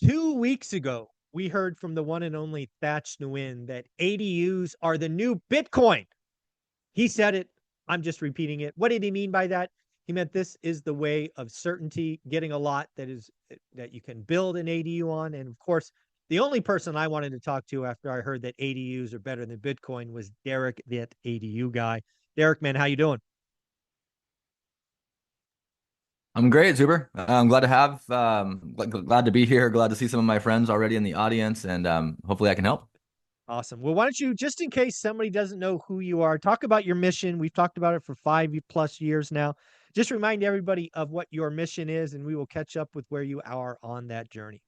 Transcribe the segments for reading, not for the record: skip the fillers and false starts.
2 weeks ago, we heard from the one and only Thatch Nguyen that ADUs are the new Bitcoin. He said it. I'm just repeating it. What did he mean by that? He meant this is the way of certainty, getting a lot that you can build an ADU on. And of course, the only person I wanted to talk to after I heard that ADUs are better than Bitcoin was Derek, that ADU guy. Derek, man, how you doing? I'm great, Zuber. I'm glad to have, glad to be here. Glad to see some of my friends already in the audience, and hopefully I can help. Awesome. Well, why don't you, just in case somebody doesn't know who you are, talk about your mission. We've talked about it for 5+ years now. Just remind everybody of what your mission is, and we will catch up with where you are on that journey.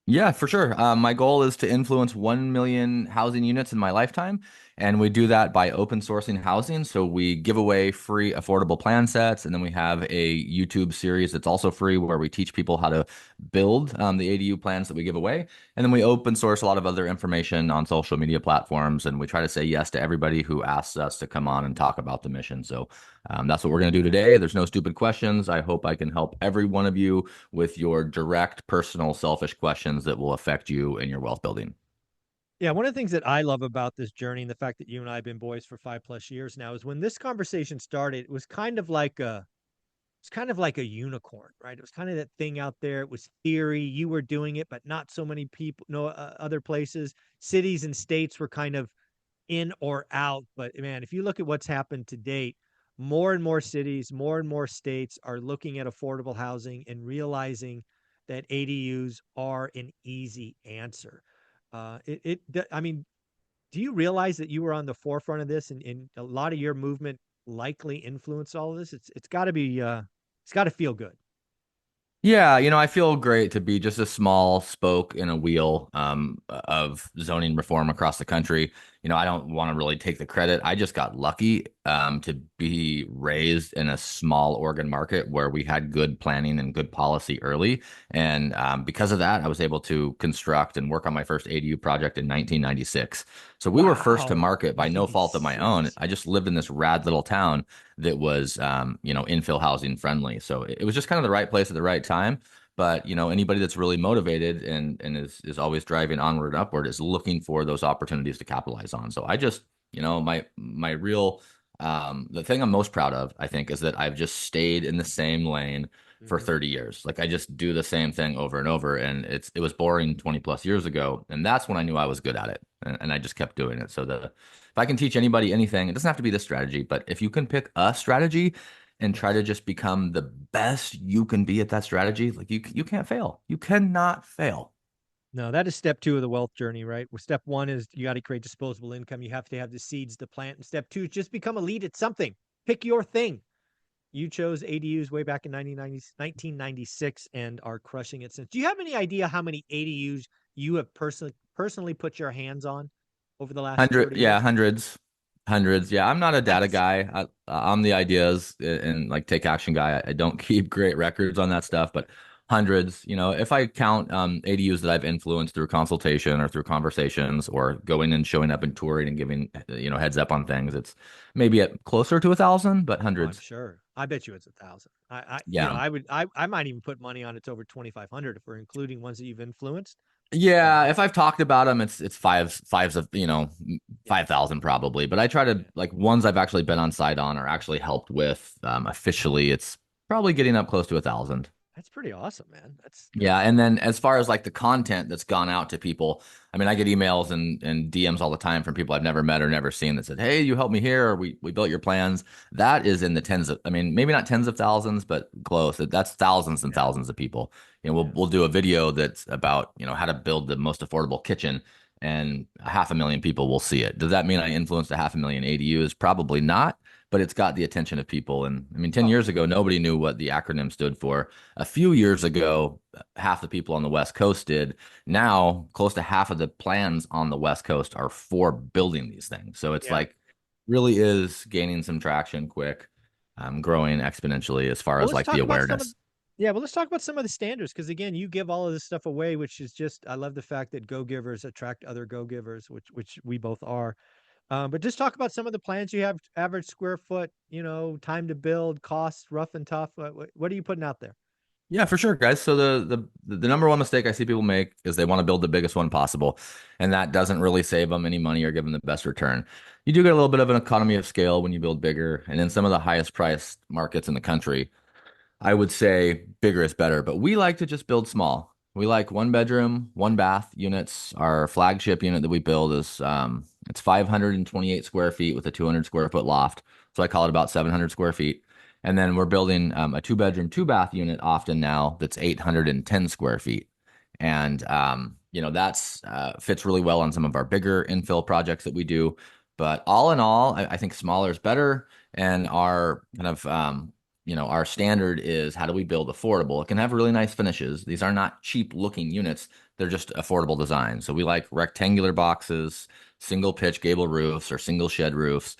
Yeah, for sure. My goal is to influence 1 million housing units in my lifetime. And we do that by open sourcing housing. So we give away free affordable plan sets. And then we have a YouTube series that's also free where we teach people how to build the ADU plans that we give away. And then we open source a lot of other information on social media platforms. And we try to say yes to everybody who asks us to come on and talk about the mission. So that's what we're going to do today. There's no stupid questions. I hope I can help every one of you with your direct, personal, selfish questions that will affect you in your wealth building. Yeah, one of the things that I love about this journey and the fact that you and I have been boys for 5+ years now is when this conversation started, it was kind of like a unicorn, right? It was kind of that thing out there. It was theory. You were doing it, but not so many people, no other places. Cities and states were kind of in or out. But man, if you look at what's happened to date, more and more cities, more and more states are looking at affordable housing and realizing that ADUs are an easy answer. I mean, do you realize that you were on the forefront of this and a lot of your movement likely influenced all of this? It's got to be, it's got to feel good. Yeah, I feel great to be just a small spoke in a wheel of zoning reform across the country. I don't want to really take the credit. I just got lucky to be raised in a small Oregon market where we had good planning and good policy early. And because of that, I was able to construct and work on my first ADU project in 1996. So we were first to Wow. market by no fault of my own. 96. I just lived in this rad little town that was infill housing friendly. So it was just kind of the right place at the right time. But anybody that's really motivated and is always driving onward and upward is looking for those opportunities to capitalize on. So I just, my real the thing I'm most proud of, I think, is that I've just stayed in the same lane for Mhm. 30 years. Like I just do the same thing over and over. And it was boring 20 plus years ago. And that's when I knew I was good at it. And I just kept doing it. So if I can teach anybody anything, it doesn't have to be this strategy, but if you can pick a strategy and try to Yes. just become the best you can be at that strategy, like you can't fail. You cannot fail. No, that is step two of the wealth journey, right? Well, step one is you got to create disposable income. You have to have the seeds to plant. And step two is just become a lead at something. Pick your thing. You chose ADUs way back in 1996 and are crushing it since. Do you have any idea how many ADUs you have personally put your hands on over the last Hundred, 30 yeah, years? hundreds, hundreds. Yeah, I'm not a data Nice. guy. I'm the ideas and like take action guy. I don't keep great records on that stuff, but hundreds. If I count ADUs that I've influenced through consultation or through conversations or going and showing up and touring and giving heads up on things, it's maybe at closer to 1,000, but Oh, I'm hundreds. sure. I bet you it's 1,000. Yeah. I might even put money on it's over 2,500 if we're including ones that you've influenced. Yeah, Um, if I've talked about them, it's fives of 5,000 probably. But I try to yeah. like ones I've actually been on site on or actually helped with officially. It's probably getting up close to 1,000. That's pretty awesome, man. Yeah, and then as far as like the content that's gone out to people, I mean, I get emails and DMs all the time from people I've never met or never seen that said, "Hey, you helped me here, or we built your plans." That is in the tens of, I mean, maybe not tens of thousands, but close. That's thousands and Yeah. thousands of people. We'll Yeah. we'll do a video that's about how to build the most affordable kitchen, and 500,000 people will see it. Does that mean I influenced 500,000 ADUs? Probably not, but it's got the attention of people. And I mean, 10 Oh, years ago, nobody knew what the acronym stood for. A few years ago, half the people on the West Coast did. Now, close to half of the plans on the West Coast are for building these things. So it's yeah. like really is gaining some traction quick, growing exponentially as far Well, as let's like the talk about some of awareness. yeah, well, let's talk about some of the standards because again, you give all of this stuff away, which is just I love the fact that go-givers attract other go-givers, which we both are. But just talk about some of the plans you have, average square foot, time to build, costs, rough and tough. What are you putting out there? Yeah, for sure, guys. So the number one mistake I see people make is they want to build the biggest one possible, and that doesn't really save them any money or give them the best return. You do get a little bit of an economy of scale when you build bigger, and in some of the highest priced markets in the country, I would say bigger is better, but we like to just build small. We like one bedroom, one bath units. Our flagship unit that we build is it's 528 square feet with a 200 square foot loft. So I call it about 700 square feet. And then we're building a two bedroom, two bath unit often now that's 810 square feet. And that's fits really well on some of our bigger infill projects that we do. But all in all, I think smaller is better. And our kind of our standard is how do we build affordable? It can have really nice finishes. These are not cheap looking units. They're just affordable design. So we like rectangular boxes, single pitch gable roofs, or single shed roofs.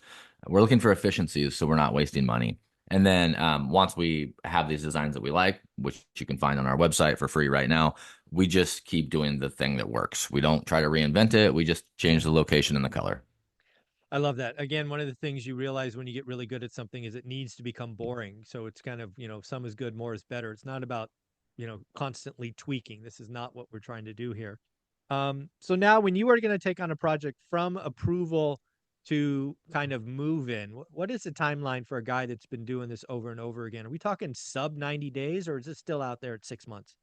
We're looking for efficiencies, so we're not wasting money. And then once we have these designs that we like, which you can find on our website for free right now, we just keep doing the thing that works. We don't try to reinvent it. We just change the location and the color. I love that. Again, one of the things you realize when you get really good at something is it needs to become boring. So it's kind of, some is good, more is better. It's not about, constantly tweaking. This is not what we're trying to do here. So now when you are going to take on a project from approval to kind of move in, what is the timeline for a guy that's been doing this over and over again? Are we talking sub 90 days or is this still out there at 6 months?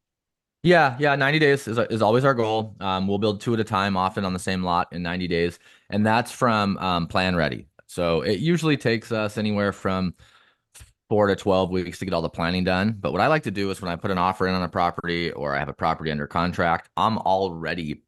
Yeah, 90 days is always our goal. We'll build two at a time, often on the same lot in 90 days, and that's from plan ready. So it usually takes us anywhere from 4 to 12 weeks to get all the planning done. But what I like to do is when I put an offer in on a property or I have a property under contract, I'm already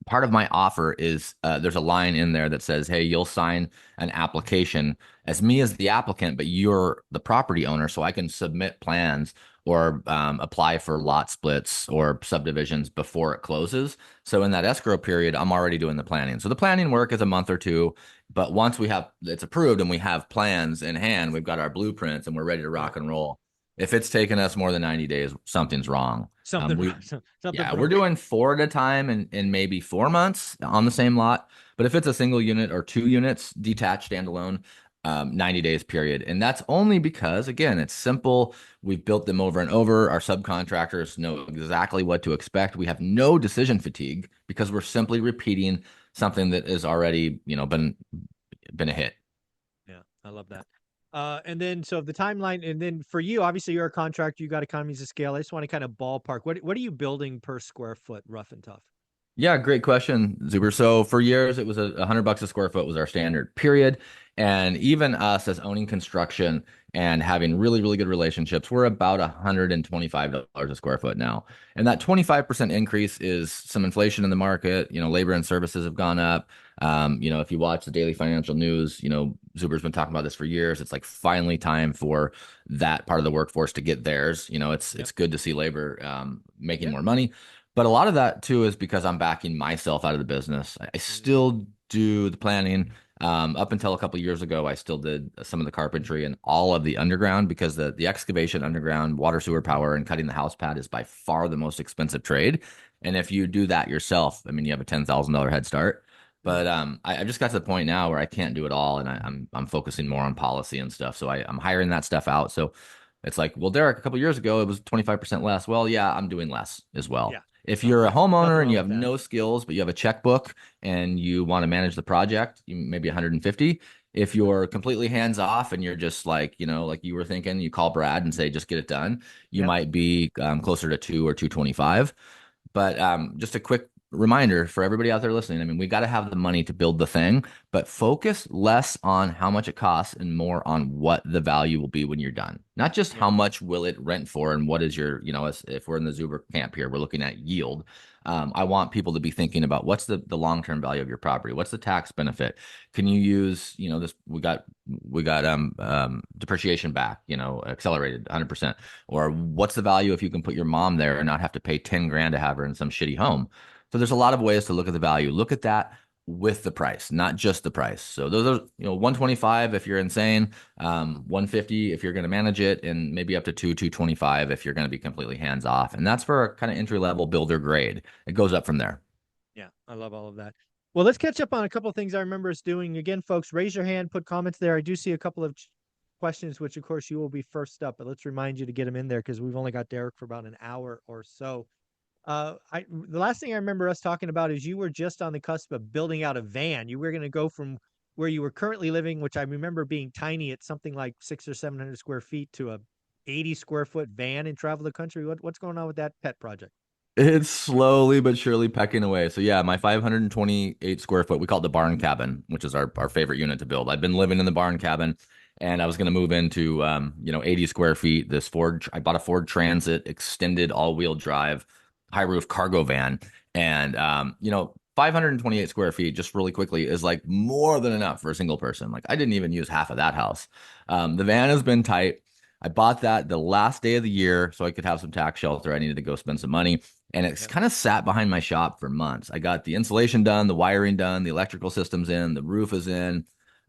part of my offer is there's a line in there that says, "Hey, you'll sign an application as me as the applicant, but you're the property owner, so I can submit plans or apply for lot splits or subdivisions before it closes." So in that escrow period, I'm already doing the planning. So the planning work is a month or two, but once we have it's approved and we have plans in hand, we've got our blueprints and we're ready to Right. rock and roll. If it's taken us more than 90 days, something's wrong. Something We wrong. Something yeah, we're broke. doing four at a time in maybe 4 months on the same lot. But if it's a single unit or two units, detached, standalone, 90 days period. And that's only because, again, it's simple. We've built them over and over. Our subcontractors know exactly what to expect. We have no decision fatigue because we're simply repeating something that has already, been a hit. Yeah, I love that. And then so the timeline, and then for you, obviously you're a contractor, you got economies of scale. I just want to kind of ballpark. What are you building per square foot, rough and tough? Yeah, great question, Zuber. So for years, it was $100 a square foot was our standard period. And even us as owning construction and having really, really good relationships, we're about $125 a square foot now. And that 25% increase is some inflation in the market. Labor and services have gone up. If you watch the daily financial news, Zuber's been talking about this for years. It's like finally time for that part of the workforce to get theirs. It's Yep. it's good to see labor making Yeah. more money. But a lot of that too is because I'm backing myself out of the business. I Mm, still do the planning. Up until a couple of years ago, I still did some of the carpentry and all of the underground because the excavation underground, water, sewer, power, and cutting the house pad is by far the most expensive trade. And if you do that yourself, I mean, you have a $10,000 head start. mm, But I just got to the point now where I can't do it all, and I'm focusing more on policy and stuff. So I'm hiring that stuff out. So it's like, well, Derek, a couple of years ago, it was 25% less. Well, yeah, I'm doing less as well. yeah. If No, you're a nothing homeowner and wrong you with have that. no skills, but you have a checkbook and you want to manage the project, you maybe 150. If you're completely hands off and you're just like, like you were thinking, you call Brad and say, just get it done, you Yep. might be closer to 2 or 225. But just a quick reminder for everybody out there listening. I mean, we got to have the money to build the thing, but focus less on how much it costs and more on what the value will be when you're done. Not just Yep. how much will it rent for and what is your, if we're in the Zuber camp here, we're looking at yield. I want people to be thinking about what's the long-term value of your property? What's the tax benefit? Can you use, this we got depreciation back, accelerated 100%. Or what's the value if you can put your mom there and not have to pay 10 grand to have her in some shitty home? So there's a lot of ways to look at the value. Look at that with the price, not just the price. So those are, 125 if you're insane, 150 if you're going to manage it, and maybe up to 225 if you're going to be completely hands off. And that's for a kind of entry level builder grade. It goes up from there. Yeah. I love all of that. Well, let's catch up on a couple of things I remember us doing. Again, folks, raise your hand, put comments there. I do see a couple of questions, which of course you will be first up, but let's remind you to get them in there because we've only got Derek for about an hour or so. The last thing I remember us talking about is you were just on the cusp of building out a van. You were going to go from where you were currently living, which I remember being tiny at something like 600 or 700 square feet, to a 80 square foot van and travel the country. What's going on with that pet project? It's slowly but surely pecking away. So yeah, my 528 square foot, we call it the barn cabin, which is our favorite unit to build. I've been living in the barn cabin and I was going to move into 80 square feet. I bought a Ford Transit extended all-wheel drive high roof cargo van. And 528 square feet, just really quickly, is like more than enough for a single person. Like I didn't even use half of that house. The van has been tight. I bought that the last day of the year so I could have some tax shelter. I needed to go spend some money. And it's Yeah. kind of sat behind my shop for months. I got the insulation done, the wiring done, the electrical systems in, the roof is in,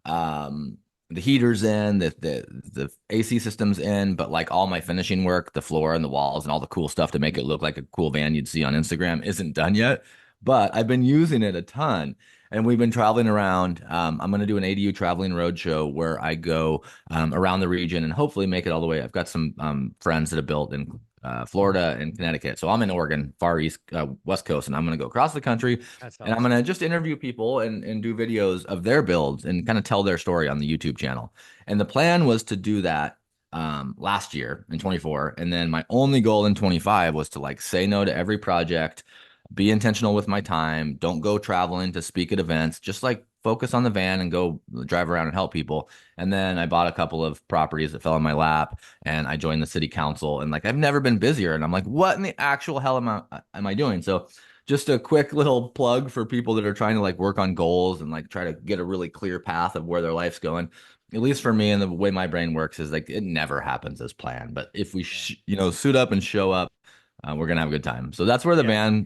um, the heaters in, the AC systems in, but like all my finishing work, the floor and the walls and all the cool stuff to make it look like a cool van you'd see on Instagram isn't done yet. But I've been using it a ton. And we've been traveling around. I'm going to do an ADU traveling road show where I go around the region and hopefully make it all the way. I've got some friends that have built in Florida and Connecticut. So I'm in Oregon, far east, west coast, and I'm going to go across the country That's and I'm going awesome. to just interview people and do videos of their builds and kind of tell their story on the YouTube channel. And the plan was to do that last year in 24. And then my only goal in 25 was to like say no to every project, be intentional with my time, don't go traveling to speak at events, just like focus on the van and go drive around and help people. And then I bought a couple of properties that fell in my lap and I joined the city council and like I've never been busier and I'm like what in the actual hell am I doing? So just a quick little plug for people that are trying to like work on goals and like try to get a really clear path of where their life's going. At least for me and the way my brain works is like it never happens as planned. But if we Yeah. suit up and show up, we're gonna have a good time. So Yeah.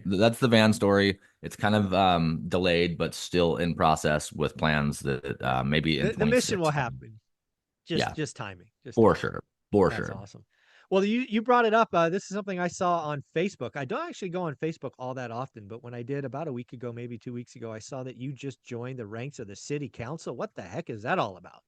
that's the van story. It's kind of delayed, but still in process with plans that maybe in The mission will 26. happen. Yeah, Just timing. Just for timing. sure. For That's sure. awesome. Well, you brought it up. This is something I saw on Facebook. I don't actually go on Facebook all that often, but when I did about a week ago, maybe 2 weeks ago, I saw that you just joined the ranks of the city council. What the heck is that all about?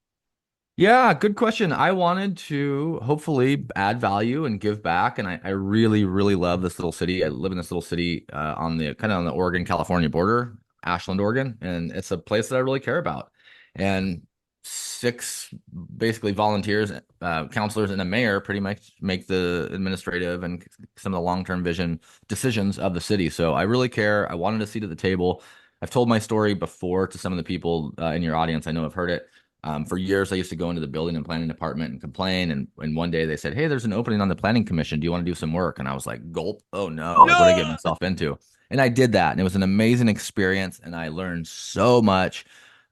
Yeah, good question. I wanted to hopefully add value and give back, and I really, really love this little city. I live in this little city on the kind of on the Oregon-California border, Ashland, Oregon, and it's a place that I really care about. And six basically volunteers, counselors, and a mayor pretty much make the administrative and some of the long-term vision decisions of the city. So I really care. I wanted a seat at the table. I've told my story before to some of the people in your audience. I know have heard it. For years, I used to go into the building and planning department and complain. And one day they said, "Hey, there's an opening on the planning commission. Do you want to do some work?" And I was like, "Gulp! Oh no! Like, what did I get No. myself into?" And I did that, and it was an amazing experience. And I learned so much.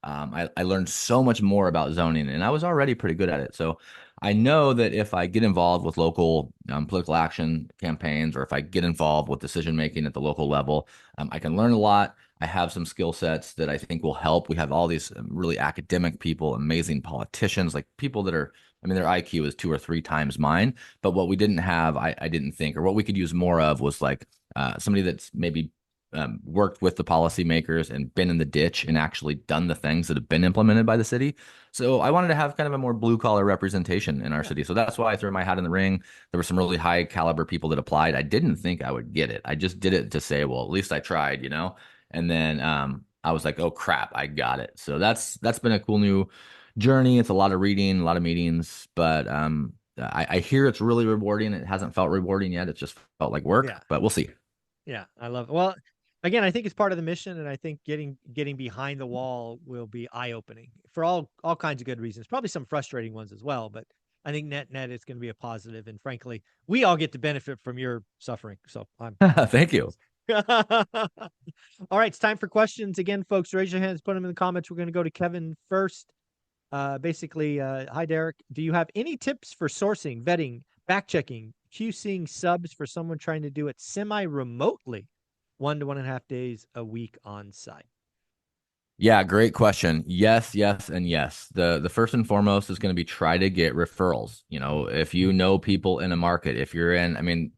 I learned so much more about zoning, and I was already pretty good at it. So I know that if I get involved with local political action campaigns, or if I get involved with decision making at the local level, I can learn a lot. I have some skill sets that I think will help. We have all these really academic people, amazing politicians, like people that are, I mean, their IQ is 2 or 3 times mine. But what we didn't have, I didn't think, or what we could use more of was like somebody that's maybe worked with the policymakers and been in the ditch and actually done the things that have been implemented by the city. So I wanted to have kind of a more blue collar representation in our Yeah. city. So that's why I threw my hat in the ring. There were some really high caliber people that applied. I didn't think I would get it. I just did it to say, well, at least I tried. And then I was like, oh crap, I got it. So that's been a cool new journey. It's a lot of reading, a lot of meetings, but I hear it's really rewarding. It hasn't felt rewarding yet. It's just felt like work, Yeah. but we'll see. Yeah. I love it. Well, again, I think it's part of the mission, and I think getting behind the wall will be eye-opening for all kinds of good reasons. Probably some frustrating ones as well, but I think net it's going to be a positive. And frankly, we all get to benefit from your suffering. So I'm Thank you. pleased. All right, it's time for questions again, folks. Raise your hands, put them in the comments. We're going to go to Kevin first. Hi Derek. Do you have any tips for sourcing, vetting, back checking, QCing subs for someone trying to do it semi-remotely, 1 to 1.5 days a week on site? Yeah, great question. Yes, yes, and yes. The first and foremost is going to be try to get referrals. If you know people in a market, if you're in, I mean,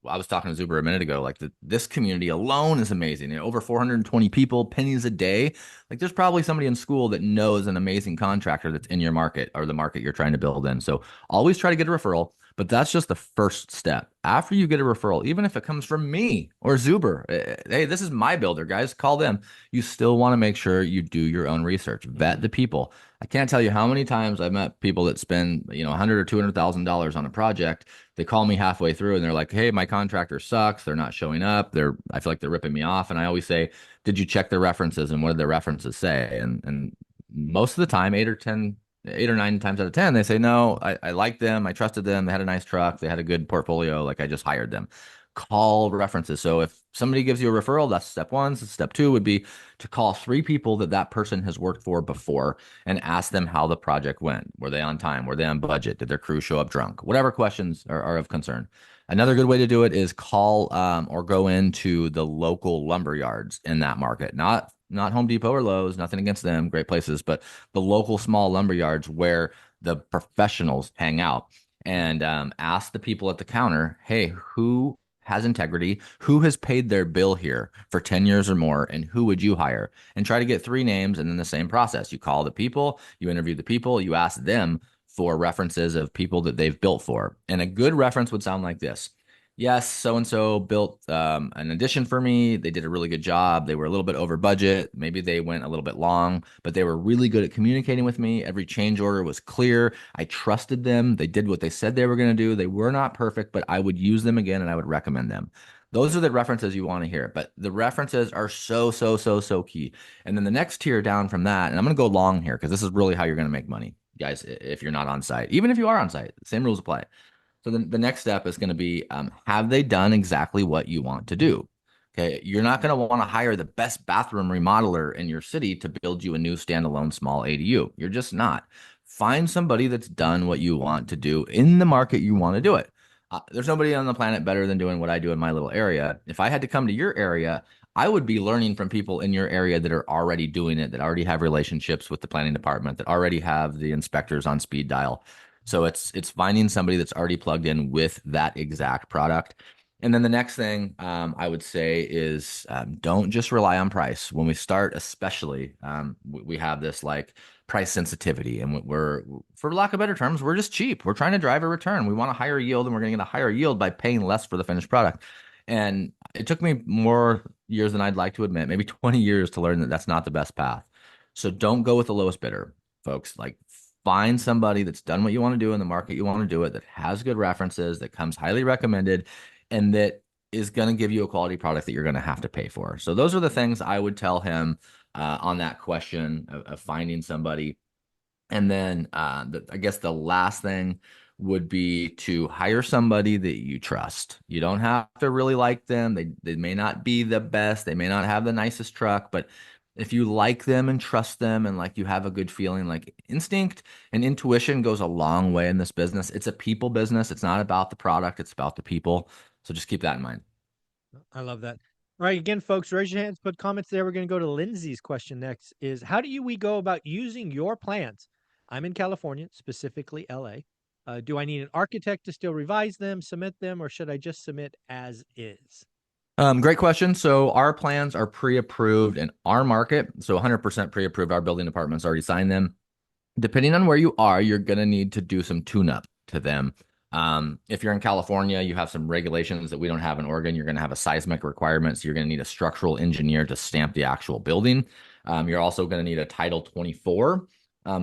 I was talking to Zuber a minute ago. Like this community alone is amazing. Over 420 people, pennies a day. Like there's probably somebody in school that knows an amazing contractor that's in your market or the market you're trying to build in. So always try to get a referral. But that's just the first step. After you get a referral, even if it comes from me or Zuber, hey, this is my builder, guys, call them. You still want to make sure you do your own research, vet the people. I can't tell you how many times I've met people that spend, 100 or $200,000 on a project. They call me halfway through and they're like, "Hey, my contractor sucks. They're not showing up. I feel like they're ripping me off." And I always say, "Did you check their references and what did their references say?" And most of the time, 8 or 9 times out of 10, they say, "No, I liked them. I trusted them. They had a nice truck. They had a good portfolio. Like I just hired them." Call references. So if somebody gives you a referral, that's step one. So step two would be to call 3 people that person has worked for before and ask them how the project went. Were they on time? Were they on budget? Did their crew show up drunk? Whatever questions are of concern. Another good way to do it is call or go into the local lumber yards in that market. Not Home Depot or Lowe's, nothing against them, great places, but the local small lumber yards where the professionals hang out and ask the people at the counter, "Hey, who has integrity? Who has paid their bill here for 10 years or more? And who would you hire?" And try to get 3 names and then the same process. You call the people, you interview the people, you ask them for references of people that they've built for. And a good reference would sound like this. "Yes, so and so built an addition for me. They did a really good job. They were a little bit over budget. Maybe they went a little bit long, but they were really good at communicating with me. Every change order was clear. I trusted them. They did what they said they were going to do. They were not perfect, but I would use them again and I would recommend them." Those are the references you want to hear, but the references are so, so, so, so key. And then the next tier down from that, and I'm going to go long here because this is really how you're going to make money, guys, if you're not on site. Even if you are on site, the same rules apply. So then the next step is going to be have they done exactly what you want to do? Okay. You're not going to want to hire the best bathroom remodeler in your city to build you a new standalone small ADU. You're just not. Find somebody that's done what you want to do in the market you want to do it. There's nobody on the planet better than doing what I do in my little area. If I had to come to your area, I would be learning from people in your area that are already doing it, that already have relationships with the planning department, that already have the inspectors on speed dial. So it's finding somebody that's already plugged in with that exact product. And then the next thing I would say is don't just rely on price. When we start, especially, we have this like price sensitivity, and we're, for lack of better terms, we're just cheap. We're trying to drive a return. We want a higher yield, and we're going to get a higher yield by paying less for the finished product. And it took me more years than I'd like to admit, maybe 20 years to learn that that's not the best path. So don't go with the lowest bidder, folks. Like find somebody that's done what you want to do in the market you want to do it, that has good references, that comes highly recommended, and that is going to give you a quality product that you're going to have to pay for. So those are the things I would tell him on that question of finding somebody. And then I guess the last thing would be to hire somebody that you trust. You don't have to really like them. They may not be the best. They may not have the nicest truck, but if you like them and trust them and like you have a good feeling, like instinct and intuition goes a long way in this business. It's a people business. It's not about the product, it's about the people. So just keep that in mind. I love that. All right, again, folks, raise your hands, put comments there. We're going to go to Lindsay's question next is how do we go about using your plans? I'm in California, specifically LA. Do I need an architect to still revise them, submit them, or should I just submit as is? Great question. So our plans are pre-approved in our market. So 100% pre-approved. Our building department's already signed them. Depending on where you are, you're going to need to do some tune-up to them. If you're in California, you have some regulations that we don't have in Oregon. You're going to have a seismic requirement. So you're going to need a structural engineer to stamp the actual building. You're also going to need a Title 24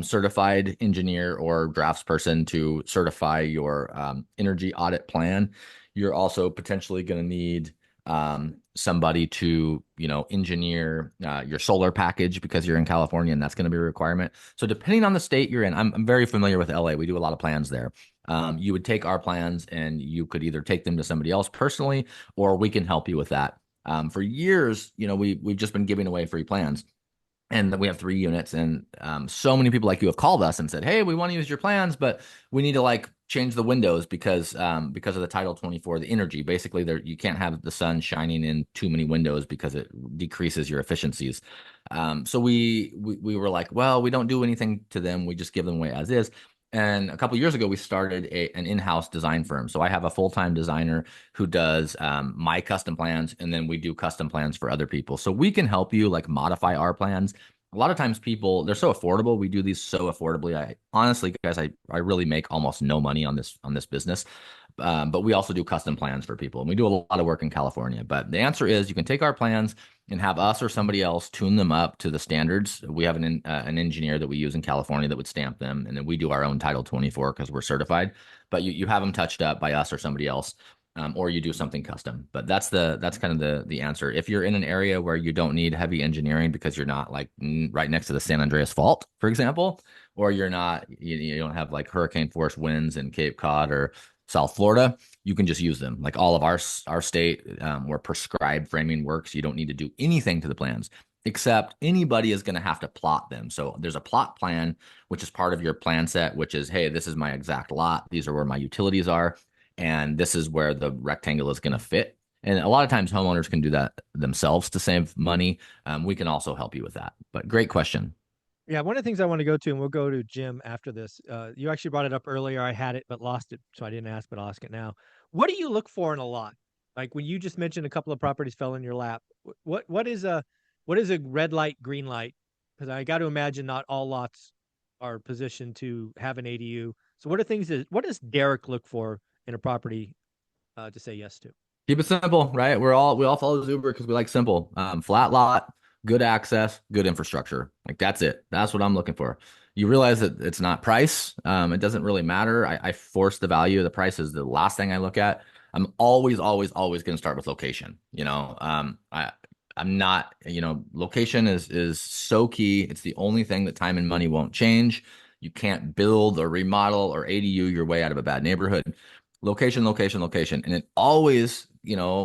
certified engineer or draftsperson to certify your energy audit plan. You're also potentially going to need somebody to, engineer your solar package because you're in California and that's going to be a requirement. So depending on the state you're in, I'm very familiar with LA. We do a lot of plans there. You would take our plans and you could either take them to somebody else personally, or we can help you with that. For years, we've just been giving away free plans. And then we have 3 units, and so many people like you have called us and said, "Hey, we want to use your plans, but we need to like change the windows because of the Title 24, the energy. Basically, there you can't have the sun shining in too many windows because it decreases your efficiencies." So we were like, "Well, we don't do anything to them. We just give them away as is." And a couple years ago, we started an in-house design firm. So I have a full-time designer who does my custom plans, and then we do custom plans for other people. So we can help you like modify our plans. A lot of times people, they're so affordable. We do these so affordably. I honestly, guys, I really make almost no money on this business. But we also do custom plans for people, and we do a lot of work in California. But the answer is you can take our plans and have us or somebody else tune them up to the standards. We have an engineer that we use in California that would stamp them, and then we do our own Title 24 because we're certified. But you have them touched up by us or somebody else, or you do something custom. But that's kind of the answer. If you're in an area where you don't need heavy engineering because you're not like right next to the San Andreas Fault, for example, or you're not you don't have like hurricane force winds in Cape Cod or South Florida, you can just use them. Like all of our state, where prescribed framing works, you don't need to do anything to the plans, except anybody is going to have to plot them. So there's a plot plan, which is part of your plan set, which is, hey, this is my exact lot. These are where my utilities are. And this is where the rectangle is going to fit. And a lot of times homeowners can do that themselves to save money. We can also help you with that. But great question. Yeah, one of the things I want to go to, and we'll go to Jim after this. You actually brought it up earlier. I had it but lost it, so I didn't ask, but I'll ask it now. What do you look for in a lot? Like when you just mentioned a couple of properties fell in your lap. What is a red light, green light? Because I got to imagine not all lots are positioned to have an ADU. So what does Derek look for in a property to say yes to? Keep it simple, right? We all follow Uber because we like simple. Flat lot, good access, good infrastructure. Like that's it. That's what I'm looking for. You realize that it's not price. It doesn't really matter. I force the value. The price is the last thing I look at. I'm always going to start with location. I'm not, location is so key. It's the only thing that time and money won't change. You can't build or remodel or ADU your way out of a bad neighborhood. Location. And it always,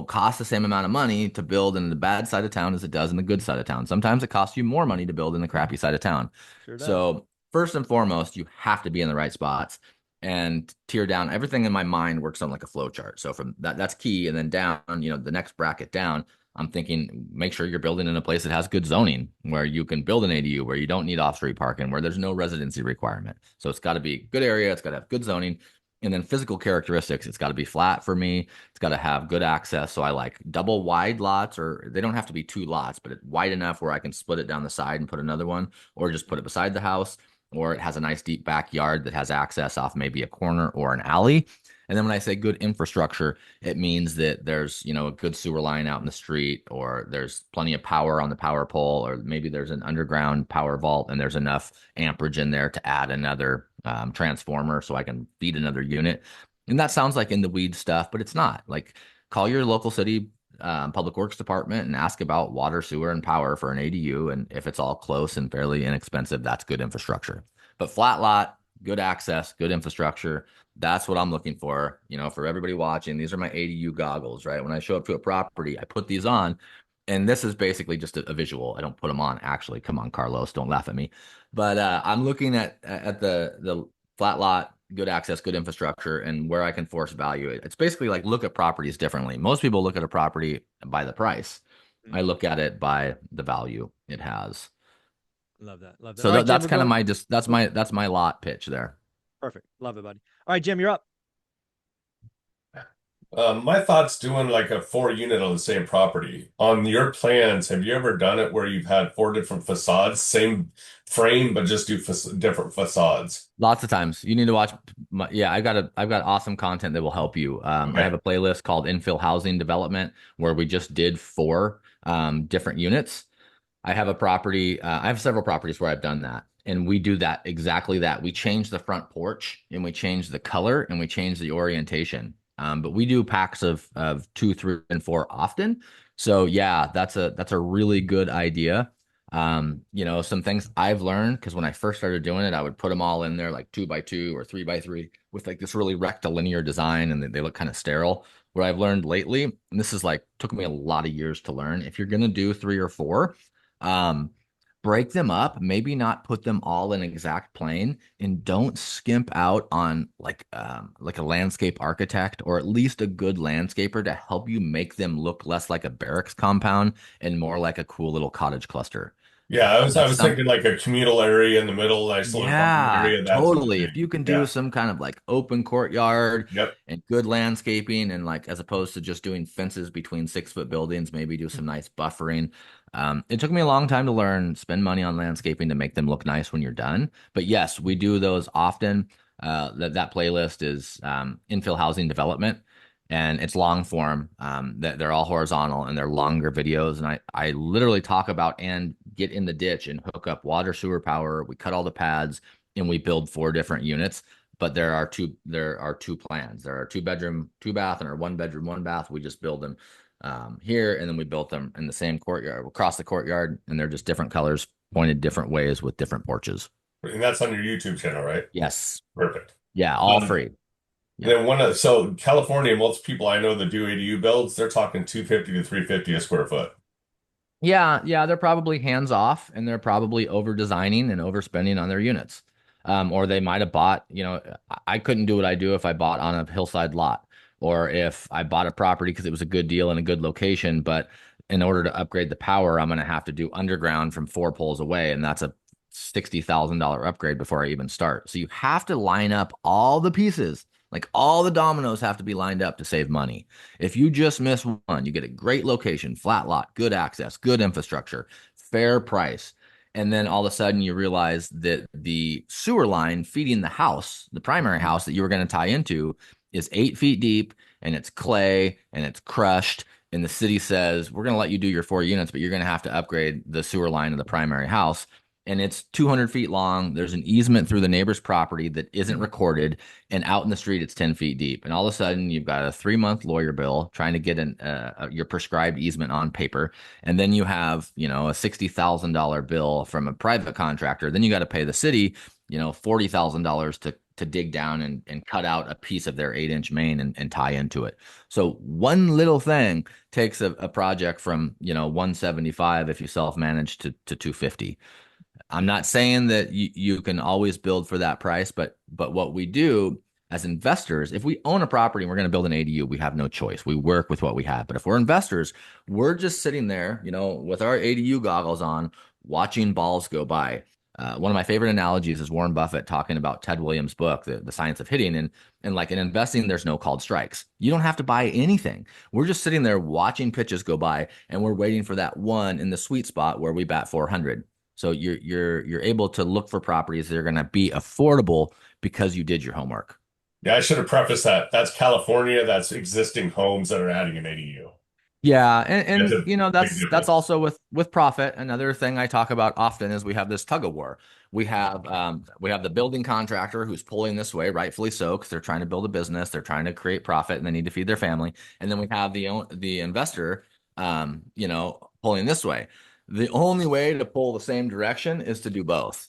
costs the same amount of money to build in the bad side of town as it does in the good side of town. Sometimes it costs you more money to build in the crappy side of town. Sure does. So, first and foremost, you have to be in the right spots and tear down. Everything in my mind works on like a flow chart. So from that's key. And then down, the next bracket down, I'm thinking make sure you're building in a place that has good zoning where you can build an ADU, where you don't need off-street parking, where there's no residency requirement. So it's got to be good area, it's got to have good zoning. And then physical characteristics, it's got to be flat for me. It's got to have good access. So I like double wide lots, or they don't have to be two lots, but it's wide enough where I can split it down the side and put another one, or just put it beside the house, or it has a nice deep backyard that has access off maybe a corner or an alley. And then when I say good infrastructure, it means that there's, a good sewer line out in the street, or there's plenty of power on the power pole, or maybe there's an underground power vault and there's enough amperage in there to add another transformer so I can feed another unit. And that sounds like in the weed stuff, but it's not. Like call your local city public works department and ask about water, sewer, and power for an ADU. And if it's all close and fairly inexpensive, that's good infrastructure. But flat lot, good access, good infrastructure. That's what I'm looking for. For everybody watching, these are my ADU goggles, right? When I show up to a property, I put these on. And this is basically just a visual. I don't put them on actually. Come on, Carlos, don't laugh at me. But I'm looking at the flat lot, good access, good infrastructure, and where I can force value. It's basically like look at properties differently. Most people look at a property by the price. I Mhm. look at it by the value it has. Love that. Love that. So All right, Jim, that's we're kind of going. my just Oh, that's my lot pitch there. perfect. Love it, buddy. All right, Jim, you're up. My thought's doing like a four unit on the same property. On your plans, have you ever done it where you've had four different facades, same frame, but just do different facades? Lots of times you need to watch yeah, I've got awesome content that will help you. I have Okay. a playlist called Infill Housing Development where we just did four different units. I have several properties where I've done that. And we do that exactly that. We change the front porch and we change the color and we change the orientation. But we do packs of two, three, and four often. So yeah, that's a really good idea. Some things I've learned because when I first started doing it, I would put them all in there like 2x2 or 3x3 with like this really rectilinear design and they look kind of sterile. What I've learned lately, and this is like took me a lot of years to learn, if you're gonna do three or four, um, break them up, maybe not put them all in exact plane, and don't skimp out on like a landscape architect or at least a good landscaper to help you make them look less like a barracks compound and more like a cool little cottage cluster. Yeah, I That's was some thinking like a communal area in the middle, nice little apartment Yeah, area. That's the totally. If thing. you can do Yeah. some kind of like open courtyard Yep. and good landscaping, and like as opposed to just doing fences between 6 foot buildings, maybe do some nice buffering. It took me a long time to learn, spend money on landscaping to make them look nice when you're done. But yes, we do those often. That playlist is infill housing development, and it's long form. That they're all horizontal and they're longer videos. And I literally talk about and get in the ditch and hook up water, sewer, power. We cut all the pads and we build 4 different units. But there are two plans. There are 2 bedroom, 2 bath, and our 1 bedroom, 1 bath. We just build them here, and then we built them in the same courtyard across the courtyard, and they're just different colors, pointed different ways with different porches. And that's on your YouTube channel, right? Yes, Perfect. yeah, all Um, free. and Yeah. then so California, most people I know that do ADU builds, they're talking 250 to 350 a square foot. Yeah, they're probably hands off and they're probably over designing and overspending on their units. Or they might have bought, I couldn't do what I do if I bought on a hillside lot or if I bought a property because it was a good deal in a good location. But in order to upgrade the power, I'm going to have to do underground from 4 poles away. And that's a $60,000 upgrade before I even start. So you have to line up all the pieces. Like all the dominoes have to be lined up to save money. If you just miss one, you get a great location, flat lot, good access, good infrastructure, fair price. And then all of a sudden you realize that the sewer line feeding the house, the primary house that you were going to tie into, is 8 feet deep and it's clay and it's crushed. And the city says, we're going to let you do your 4 units, but you're going to have to upgrade the sewer line of the primary house. And it's 200 feet long. There's an easement through the neighbor's property that isn't recorded, and out in the street it's 10 feet deep. And all of a sudden you've got a 3 month lawyer bill trying to get your prescribed easement on paper, and then you have a $60,000 bill from a private contractor. Then you got to pay the city $40,000 to dig down and cut out a piece of their 8-inch main and tie into it. So one little thing takes a project from 175 if you self-manage to 250. I'm not saying that you can always build for that price, but what we do as investors, if we own a property and we're going to build an ADU, we have no choice. We work with what we have. But if we're investors, we're just sitting there, with our ADU goggles on, watching balls go by. One of my favorite analogies is Warren Buffett talking about Ted Williams' book, The Science of Hitting. And like in investing, there's no called strikes. You don't have to buy anything. We're just sitting there watching pitches go by, and we're waiting for that one in the sweet spot where we bat 400. So you're able to look for properties that are going to be affordable because you did your homework. Yeah, I should have prefaced that. That's California. That's existing homes that are adding an ADU. Yeah, That's and a big that's difference. also with profit. Another thing I talk about often is we have this tug of war. We have the building contractor who's pulling this way, rightfully so, because they're trying to build a business, they're trying to create profit, and they need to feed their family. And then we have the investor, pulling this way. The only way to pull the same direction is to do both.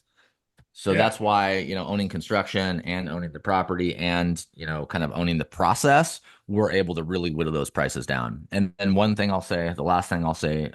So Yeah. that's why, owning construction and owning the property and, kind of owning the process, we're able to really whittle those prices down. And one thing I'll say, the last thing I'll say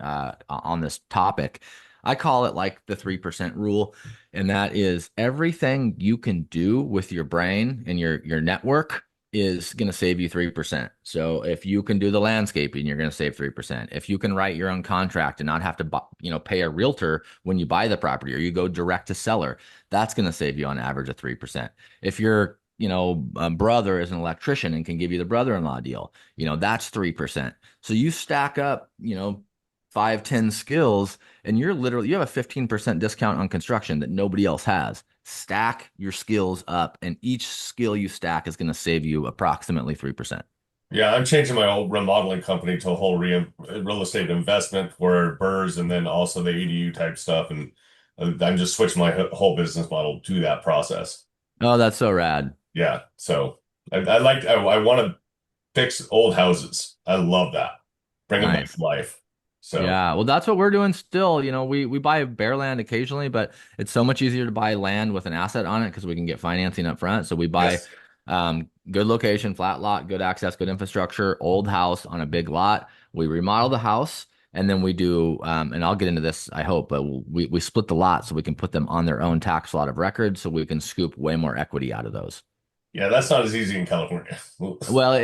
on this topic, I call it like the 3% rule. And that is everything you can do with your brain and your network is going to save you 3%. So if you can do the landscaping, you're going to save 3%. If you can write your own contract and not have to, pay a realtor when you buy the property, or you go direct to seller, that's going to save you on average of 3%. If your brother is an electrician and can give you the brother-in-law deal, that's 3%. So you stack up, 5, 10 skills, and you have a 15% discount on construction that nobody else has. Stack your skills up, and each skill you stack is going to save you approximately 3%. Yeah, I'm changing my old remodeling company to a whole real estate investment where BRRRRs and then also the ADU type stuff. And I'm just switching my whole business model to that process. Oh, that's so rad. Yeah. So I want to fix old houses. I love that. Bring them back Nice. to life. So Yeah, well, that's what we're doing still. We buy bare land occasionally, but it's so much easier to buy land with an asset on it because we can get financing up front. So we buy yes. good location, flat lot, good access, good infrastructure, old house on a big lot. We remodel the house, and then we do, and I'll get into this, I hope, but we split the lot so we can put them on their own tax lot of record so we can scoop way more equity out of those. Yeah, that's not as easy in California. Well,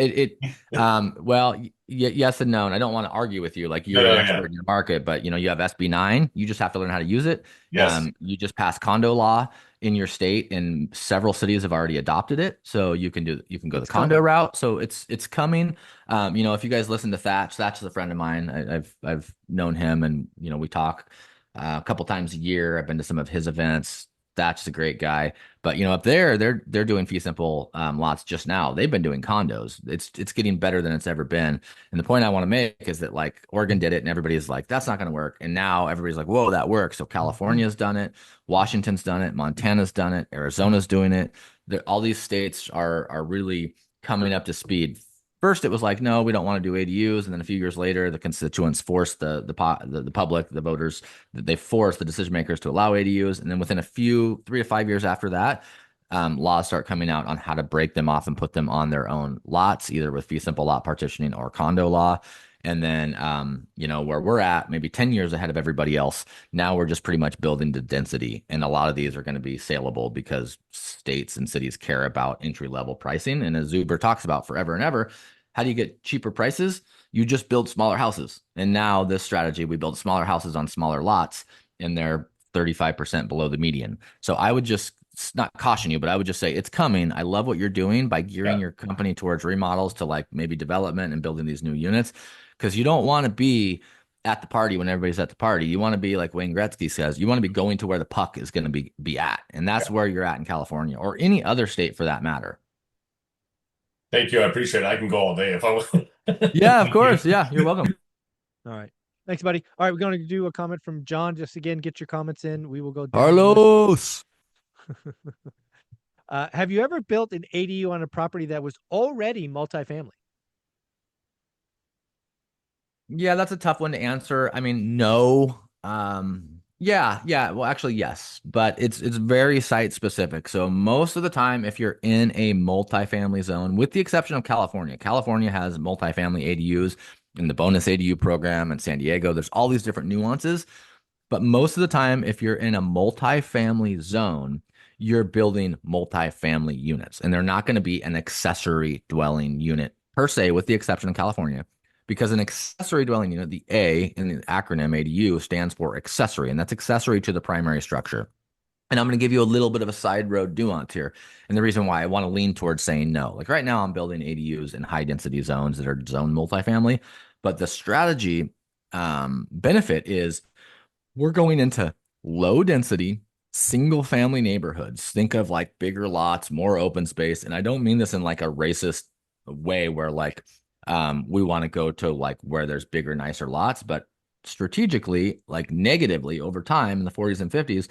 yes and no. And I don't want to argue with you. Like No, you're an no, yeah. expert in your market, but you have SB9. You just have to learn how to use it. Yes. You just passed condo law in your state, and several cities have already adopted it. So you can go the It's condo coming. route. So it's coming. If you guys listen to Thatch is a friend of mine. I've known him, and we talk a couple times a year. I've been to some of his events. Thatch is a great guy. But up there, they're doing fee simple lots just now. They've been doing condos. It's getting better than it's ever been. And the point I want to make is that like Oregon did it, and everybody's like, that's not going to work. And now everybody's like, whoa, that works. So California's done it, Washington's done it, Montana's done it, Arizona's doing it. All these states are really coming up to speed. First, it was like, no, we don't want to do ADUs, and then a few years later, the constituents forced the public, the voters, they forced the decision makers to allow ADUs, and then within 3 to 5 years after that, laws start coming out on how to break them off and put them on their own lots, either with fee simple lot partitioning or condo law. And then, where we're at, maybe 10 years ahead of everybody else. Now we're just pretty much building the density. And a lot of these are going to be saleable because states and cities care about entry level pricing. And as Zuber talks about forever and ever, how do you get cheaper prices? You just build smaller houses. And now this strategy, we build smaller houses on smaller lots, and they're 35% below the median. So I would just not caution you, but I would just say it's coming. I love what you're doing by gearing Yeah. your company towards remodels to like maybe development and building these new units, because you don't want to be at the party when everybody's at the party. You want to be like Wayne Gretzky says, you want to be going to where the puck is going to be at. And Yeah. that's where you're at in California or any other state for that matter. Thank you. I appreciate it. I can go all day if I want. Yeah, of Thank you. course. Yeah, you're welcome. All right. Thanks, buddy. All right, we're going to do a comment from John. Just again, get your comments in. We will go down the list. Carlos. Have you ever built an ADU on a property that was already multifamily? Yeah, that's a tough one to answer. I mean, no. Yeah. Well, actually, yes, but it's very site specific. So most of the time, if you're in a multifamily zone, with the exception of California, California has multifamily ADUs in the bonus ADU program, and San Diego. There's all these different nuances. But most of the time, if you're in a multifamily zone, you're building multifamily units, and they're not going to be an accessory dwelling unit per se, with the exception of California, because an accessory dwelling unit, the A in the acronym ADU, stands for accessory, and that's accessory to the primary structure. And I'm going to give you a little bit of a side road nuance here. And the reason why I want to lean towards saying no, like right now, I'm building ADUs in high density zones that are zone multifamily, but the strategy benefit is we're going into low density, single family neighborhoods. Think of like bigger lots, more open space. And I don't mean this in like a racist way where like we want to go to like where there's bigger, nicer lots, but strategically, like negatively over time in the 40s and 50s,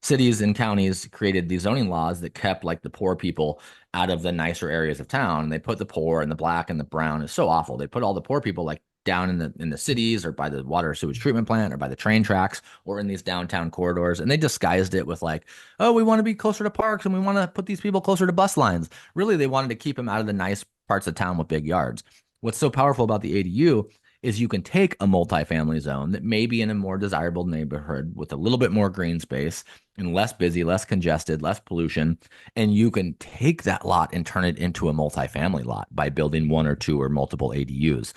cities and counties created these zoning laws that kept like the poor people out of the nicer areas of town. And they put the poor and the black and the brown. It's so awful. They put all the poor people like down in the cities or by the water sewage treatment plant or by the train tracks or in these downtown corridors. And they disguised it with like, oh, we want to be closer to parks and we want to put these people closer to bus lines. Really, they wanted to keep them out of the nice parts of town with big yards. What's so powerful about the ADU is you can take a multifamily zone that may be in a more desirable neighborhood with a little bit more green space and less busy, less congested, less pollution. And you can take that lot and turn it into a multifamily lot by building one or two or multiple ADUs.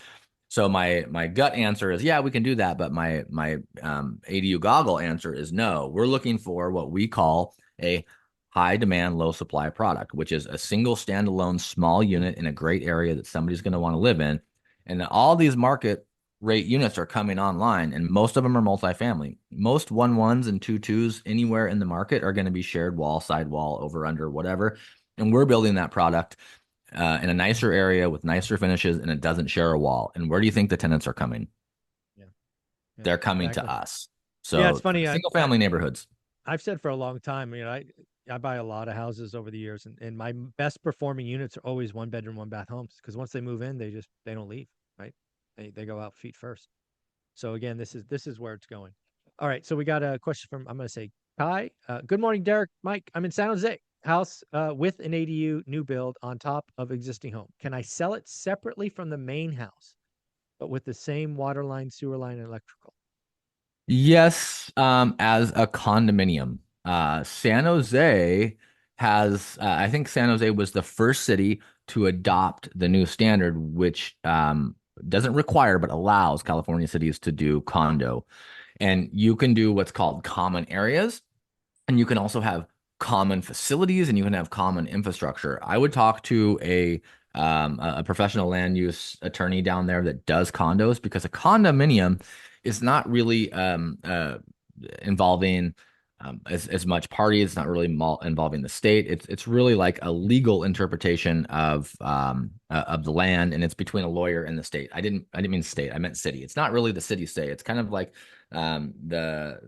So my gut answer is yeah, we can do that, but my ADU goggle answer is no. We're looking for what we call a high demand, low supply product, which is a single standalone small unit in a great area that somebody's going to want to live in. And all these market rate units are coming online, and most of them are multifamily. Most 1-1s and 2-2s anywhere in the market are going to be shared wall, sidewall, over, under, whatever. And we're building that product in a nicer area with nicer finishes, and it doesn't share a wall. And where do you think the tenants are coming? Yeah. Yeah, They're coming exactly. to us. Yeah, it's So funny. single family neighborhoods. I've said for a long time, I buy a lot of houses over the years, and my best performing units are always 1 bedroom, 1 bath homes, because once they move in, they don't leave, right? They go out feet first. So again, this is where it's going. All right, so we got a question from, I'm going to say Kai. Good morning, Derek. Mike, I'm in San Jose. House with an ADU new build on top of existing home. Can I sell it separately from the main house, but with the same water line, sewer line, and electrical? Yes, as a condominium. San Jose has, I think San Jose was the first city to adopt the new standard, which doesn't require but allows California cities to do condo. And you can do what's called common areas, and you can also have common facilities, and you can have common infrastructure. I would talk to a professional land use attorney down there that does condos, because a condominium is not really involving as much party. It's not really involving the state. It's really like a legal interpretation of the land, and it's between a lawyer and the state. I didn't mean state. I meant city. It's not really the city state. It's kind of like the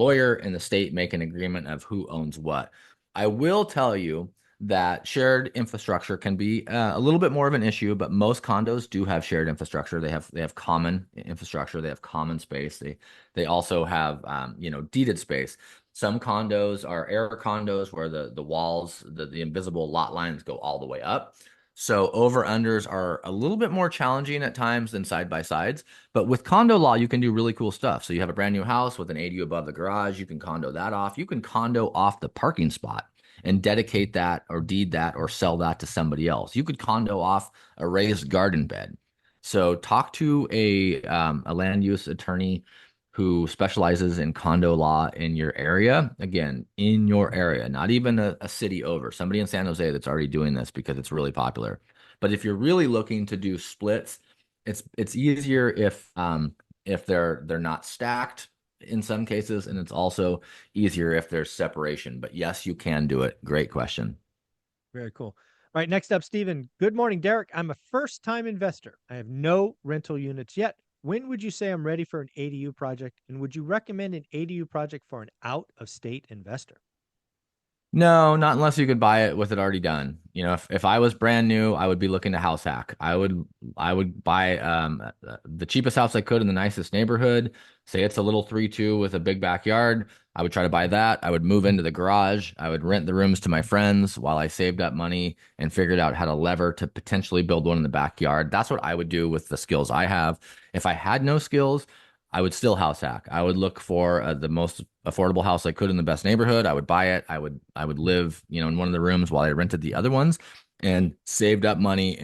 lawyer and the state make an agreement of who owns what. I will tell you that shared infrastructure can be a little bit more of an issue, but most condos do have shared infrastructure. They have common infrastructure. They have common space. They also have deeded space. Some condos are air condos where the walls, the invisible lot lines go all the way up. So over unders are a little bit more challenging at times than side by sides. But with condo law, you can do really cool stuff. So you have a brand new house with an ADU above the garage. You can condo that off. You can condo off the parking spot and dedicate that or deed that or sell that to somebody else. You could condo off a raised garden bed. So talk to a land use attorney who specializes in condo law in your area. Again, in your area, not even a city over. Somebody in San Jose that's already doing this because it's really popular. But if you're really looking to do splits, it's easier if they're not stacked in some cases, and it's also easier if there's separation. But yes, you can do it. Great question. Very cool. All right, next up, Stephen. Good morning, Derek. I'm a first-time investor. I have no rental units yet. When would you say I'm ready for an ADU project? And would you recommend an ADU project for an out-of-state investor? No, not unless you could buy it with it already done. If I was brand new, I would be looking to house hack. I would buy the cheapest house I could in the nicest neighborhood. Say it's a little 3-2 with a big backyard. I would try to buy that. I would move into the garage. I would rent the rooms to my friends while I saved up money and figured out how to lever to potentially build one in the backyard. That's what I would do with the skills I have. If I had no skills, I would still house hack. I would look for the most affordable house I could in the best neighborhood. I would buy it. I would live, in one of the rooms while I rented the other ones, and saved up money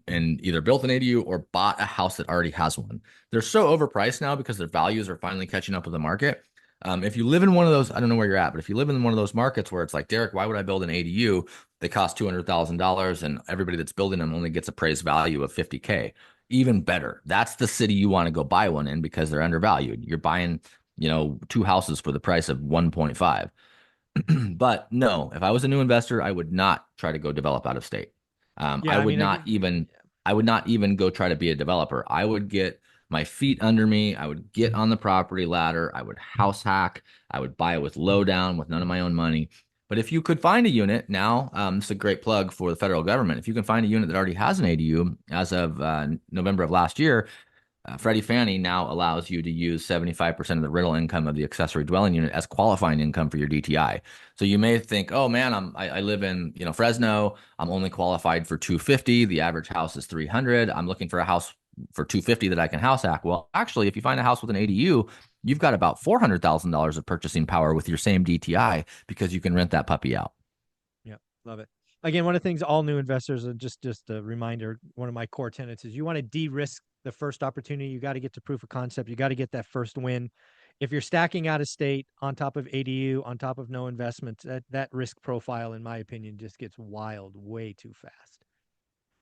and either built an ADU or bought a house that already has one. They're so overpriced now because their values are finally catching up with the market. If you live in one of those, I don't know where you're at, but if you live in one of those markets where it's like, Derek, why would I build an ADU? They cost $200,000 and everybody that's building them only gets appraised value of 50K. Even better. That's the city you want to go buy one in because they're undervalued. You're buying, two houses for the price of 1.5. But no, if I was a new investor, I would not try to go develop out of state. Yeah, I mean, I would not even go try to be a developer. I would get my feet under me. I would get on the property ladder. I would house hack. I would buy it with low down with none of my own money. But if you could find a unit now, this is a great plug for the federal government. If you can find a unit that already has an ADU as of November of last year, Freddie Fannie now allows you to use 75% of the rental income of the accessory dwelling unit as qualifying income for your DTI. So you may think, oh man, I live in Fresno. I'm only qualified for 250. The average house is 300. I'm looking for a house for 250 that I can house hack. Well, actually, if you find a house with an ADU, you've got about $400,000 of purchasing power with your same DTI because you can rent that puppy out. Yeah, love it. Again, one of the things all new investors, just a reminder, one of my core tenets is you want to de-risk the first opportunity. You got to get to proof of concept. You got to get that first win. If you're stacking out of state on top of ADU, on top of no investments, that risk profile, in my opinion, just gets wild way too fast.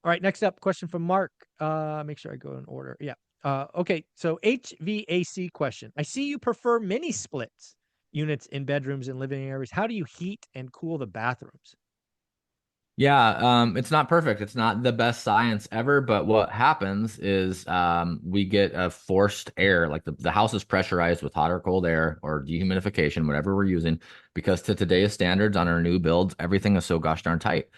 All right, next up, question from Mark. Make sure I go in order. Yeah. Okay, so HVAC question. I see you prefer mini splits units in bedrooms and living areas. How do you heat and cool the bathrooms? Yeah, it's not perfect. It's not the best science ever, but what happens is we get a forced air, like the house is pressurized with hot or cold air or dehumidification, whatever we're using, because to today's standards on our new builds, everything is so gosh darn tight.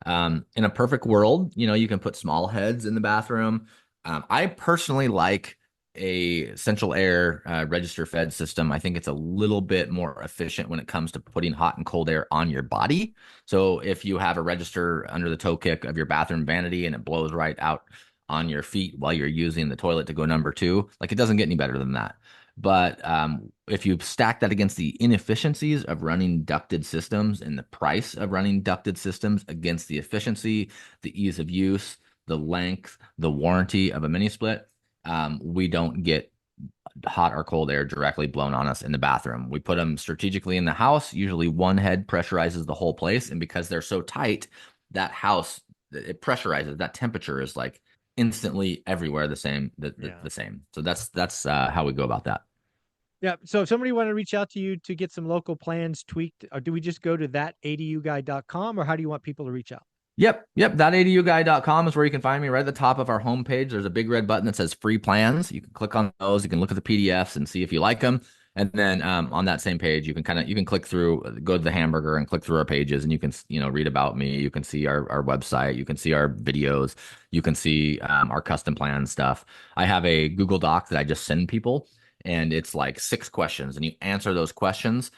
In a perfect world, you can put small heads in the bathroom. I personally like a central air register fed system. I think it's a little bit more efficient when it comes to putting hot and cold air on your body. So if you have a register under the toe kick of your bathroom vanity and it blows right out on your feet while you're using the toilet to go number two, like it doesn't get any better than that. But if you stack that against the inefficiencies of running ducted systems and the price of running ducted systems against the efficiency, the ease of use, the length, the warranty of a mini split, we don't get hot or cold air directly blown on us in the bathroom. We put them strategically in the house. Usually one head pressurizes the whole place. And because they're so tight, that house, it pressurizes. That temperature is like instantly everywhere the same, Yeah. the same. So that's how we go about that. Yeah. So if somebody wanted to reach out to you to get some local plans tweaked, or do we just go to thataduguy.com, or how do you want people to reach out? Yep. Thataduguy.com is where you can find me. Right at the top of our homepage, there's a big red button that says free plans. You can click on those. You can look at the PDFs and see if you like them. And then on that same page, you can click through, go to the hamburger and click through our pages, and you can read about me. You can see our website. You can see our videos. You can see our custom plan stuff. I have a Google Doc that I just send people, and it's like 6 questions, and you answer those questions,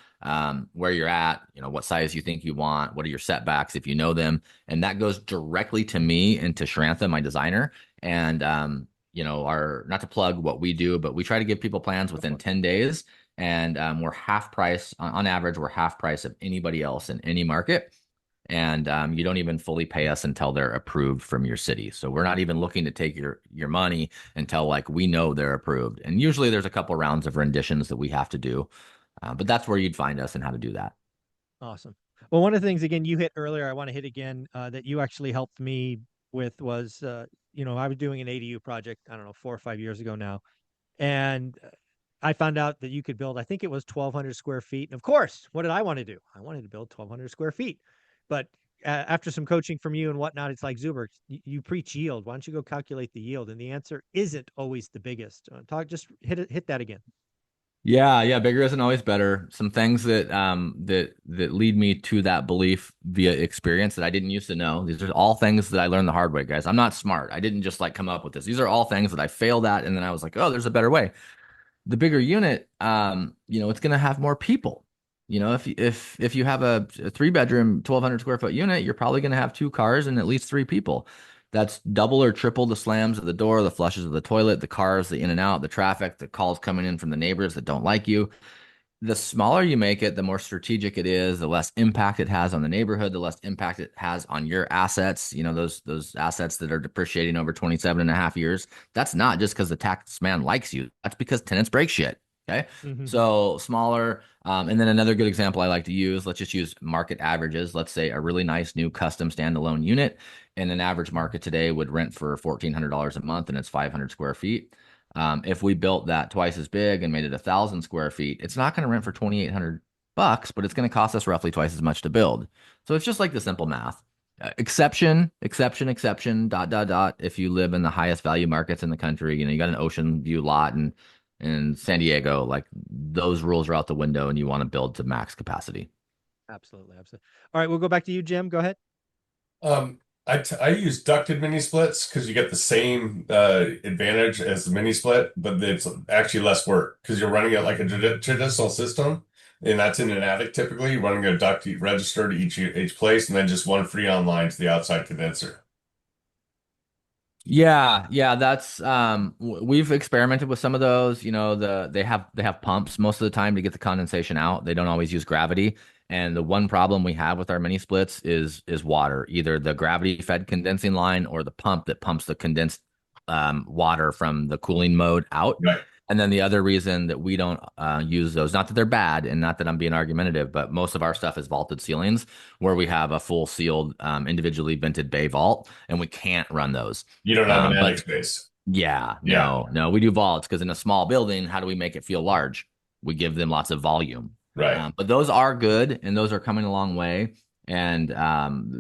where you're at, what size you think you want, what are your setbacks if you know them, and that goes directly to me and to Shrantha, my designer. And our, not to plug what we do, but we try to give people plans within 10 days, and we're half price on average. We're half price of anybody else in any market. And you don't even fully pay us until they're approved from your city. So we're not even looking to take your money until like we know they're approved. And usually there's a couple rounds of renditions that we have to do, but that's where you'd find us and how to do that. Awesome. Well, one of the things, again, you hit earlier, I want to hit again, that you actually helped me with was, I was doing an ADU project, I don't know, 4 or 5 years ago now. And I found out that you could build, I think it was 1,200 square feet. And of course, what did I want to do? I wanted to build 1,200 square feet. But after some coaching from you and whatnot, it's like, Zuber, you preach yield. Why don't you go calculate the yield? And the answer isn't always the biggest. Just hit that again. Yeah, bigger isn't always better. Some things that lead me to that belief via experience that I didn't used to know. These are all things that I learned the hard way, guys. I'm not smart. I didn't just like come up with this. These are all things that I failed at, and then I was like, oh, there's a better way. The bigger unit, it's going to have more people. If you have a 3-bedroom, 1,200 square foot unit, you're probably going to have 2 cars and at least 3 people. That's double or triple the slams of the door, the flushes of the toilet, the cars, the in and out, the traffic, the calls coming in from the neighbors that don't like you. The smaller you make it, the more strategic it is, the less impact it has on the neighborhood, the less impact it has on your assets, those assets that are depreciating over 27 and a half years. That's not just because the tax man likes you. That's because tenants break shit. Okay. Mm-hmm. So smaller. And then another good example I like to use, let's just use market averages. Let's say a really nice new custom standalone unit in an average market today would rent for $1,400 a month, and it's 500 square feet. If we built that twice as big and made it 1,000 square feet, it's not going to rent for $2,800, but it's going to cost us roughly twice as much to build. So it's just like the simple math. Exception, exception, exception, dot, dot, dot. If you live in the highest value markets in the country, you got an ocean view lot in San Diego, like those rules are out the window and you want to build to max capacity. Absolutely. Absolutely. All right. We'll go back to you, Jim. Go ahead. I use ducted mini splits because you get the same advantage as the mini split, but it's actually less work because you're running it like a traditional system, and that's in an attic typically. You're running a duct register to each place, and then just one freon line to the outside condenser. Yeah, that's we've experimented with some of those. They have pumps most of the time to get the condensation out. They don't always use gravity. And the one problem we have with our mini splits is water, either the gravity fed condensing line or the pump that pumps the condensed water from the cooling mode out. Right. And then the other reason that we don't use those, not that they're bad and not that I'm being argumentative, but most of our stuff is vaulted ceilings where we have a full sealed, individually vented bay vault, and we can't run those. You don't have an attic space. Yeah, Yeah. no, we do vaults because in a small building, how do we make it feel large? We give them lots of volume. Right. But those are good and those are coming a long way. And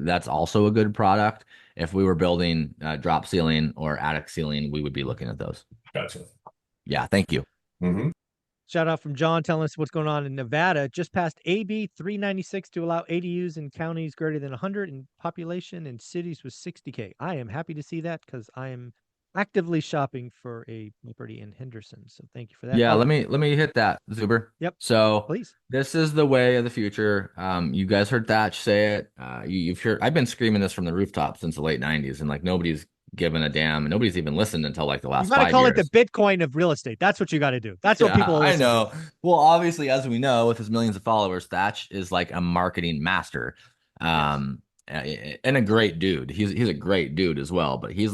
that's also a good product. If we were building drop ceiling or attic ceiling, we would be looking at those. Gotcha. Yeah, thank you. Mm-hmm. Shout out from John telling us what's going on in Nevada. Just passed AB 396 to allow ADUs in counties greater than 100 in population and cities with 60K. I am happy to see that because I am actively shopping for a property in Henderson. So thank you for that. Yeah, let me hit that, Zuber. Yep. So Please. this is the way of the future. You guys heard Thatch say it. You've heard I've been screaming this from the rooftop since the late 90s, and like nobody's given a damn. Nobody's even listened until like the You last got to five call it the years. Bitcoin of real estate. That's what you got to do. That's what Yeah, people will I listen to. know. Well, obviously, as we know, with his millions of followers, Thatch is like a marketing master. Yes. And a great dude. He's a great dude as well, but he's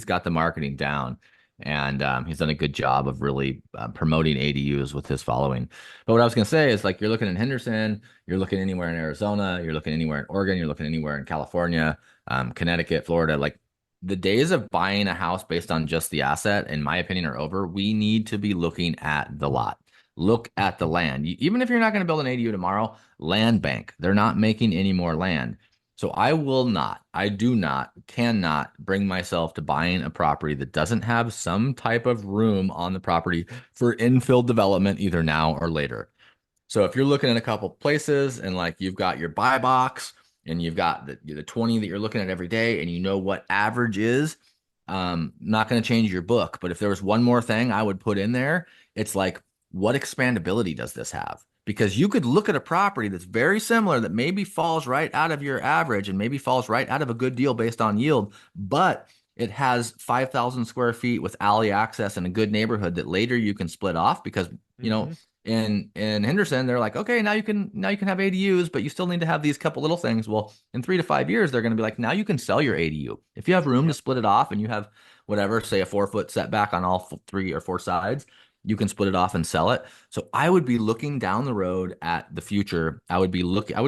got the marketing down, and he's done a good job of really promoting ADUs with his following. But what I was gonna say is like you're looking in Henderson, you're looking anywhere in Arizona, you're looking anywhere in Oregon, you're looking anywhere in California, Connecticut, Florida, like the days of buying a house based on just the asset, in my opinion, are over. We need to be looking at the lot. Look at the land. Even if you're not going to build an ADU tomorrow, land bank. They're not making any more land. So I will not, I do not, cannot bring myself to buying a property that doesn't have some type of room on the property for infill development either now or later. So if you're looking at a couple places and like you've got your buy box and you've got the 20 that you're looking at every day and you know what average is, not going to change your book. But if there was one more thing I would put in there, it's like, what expandability does this have? Because you could look at a property that's very similar that maybe falls right out of your average and maybe falls right out of a good deal based on yield, but it has 5,000 square feet with alley access in a good neighborhood that later you can split off because, you know, Mm-hmm. in Henderson, they're like, okay, now you can have ADUs, but you still need to have these couple little things. Well, in 3 to 5 years, they're going to be like, now you can sell your ADU if you have room to Yep. split it off, and you have whatever, say a 4 foot setback on all 3 or 4 sides. You can split it off and sell it. So I would be looking down the road at the future. I would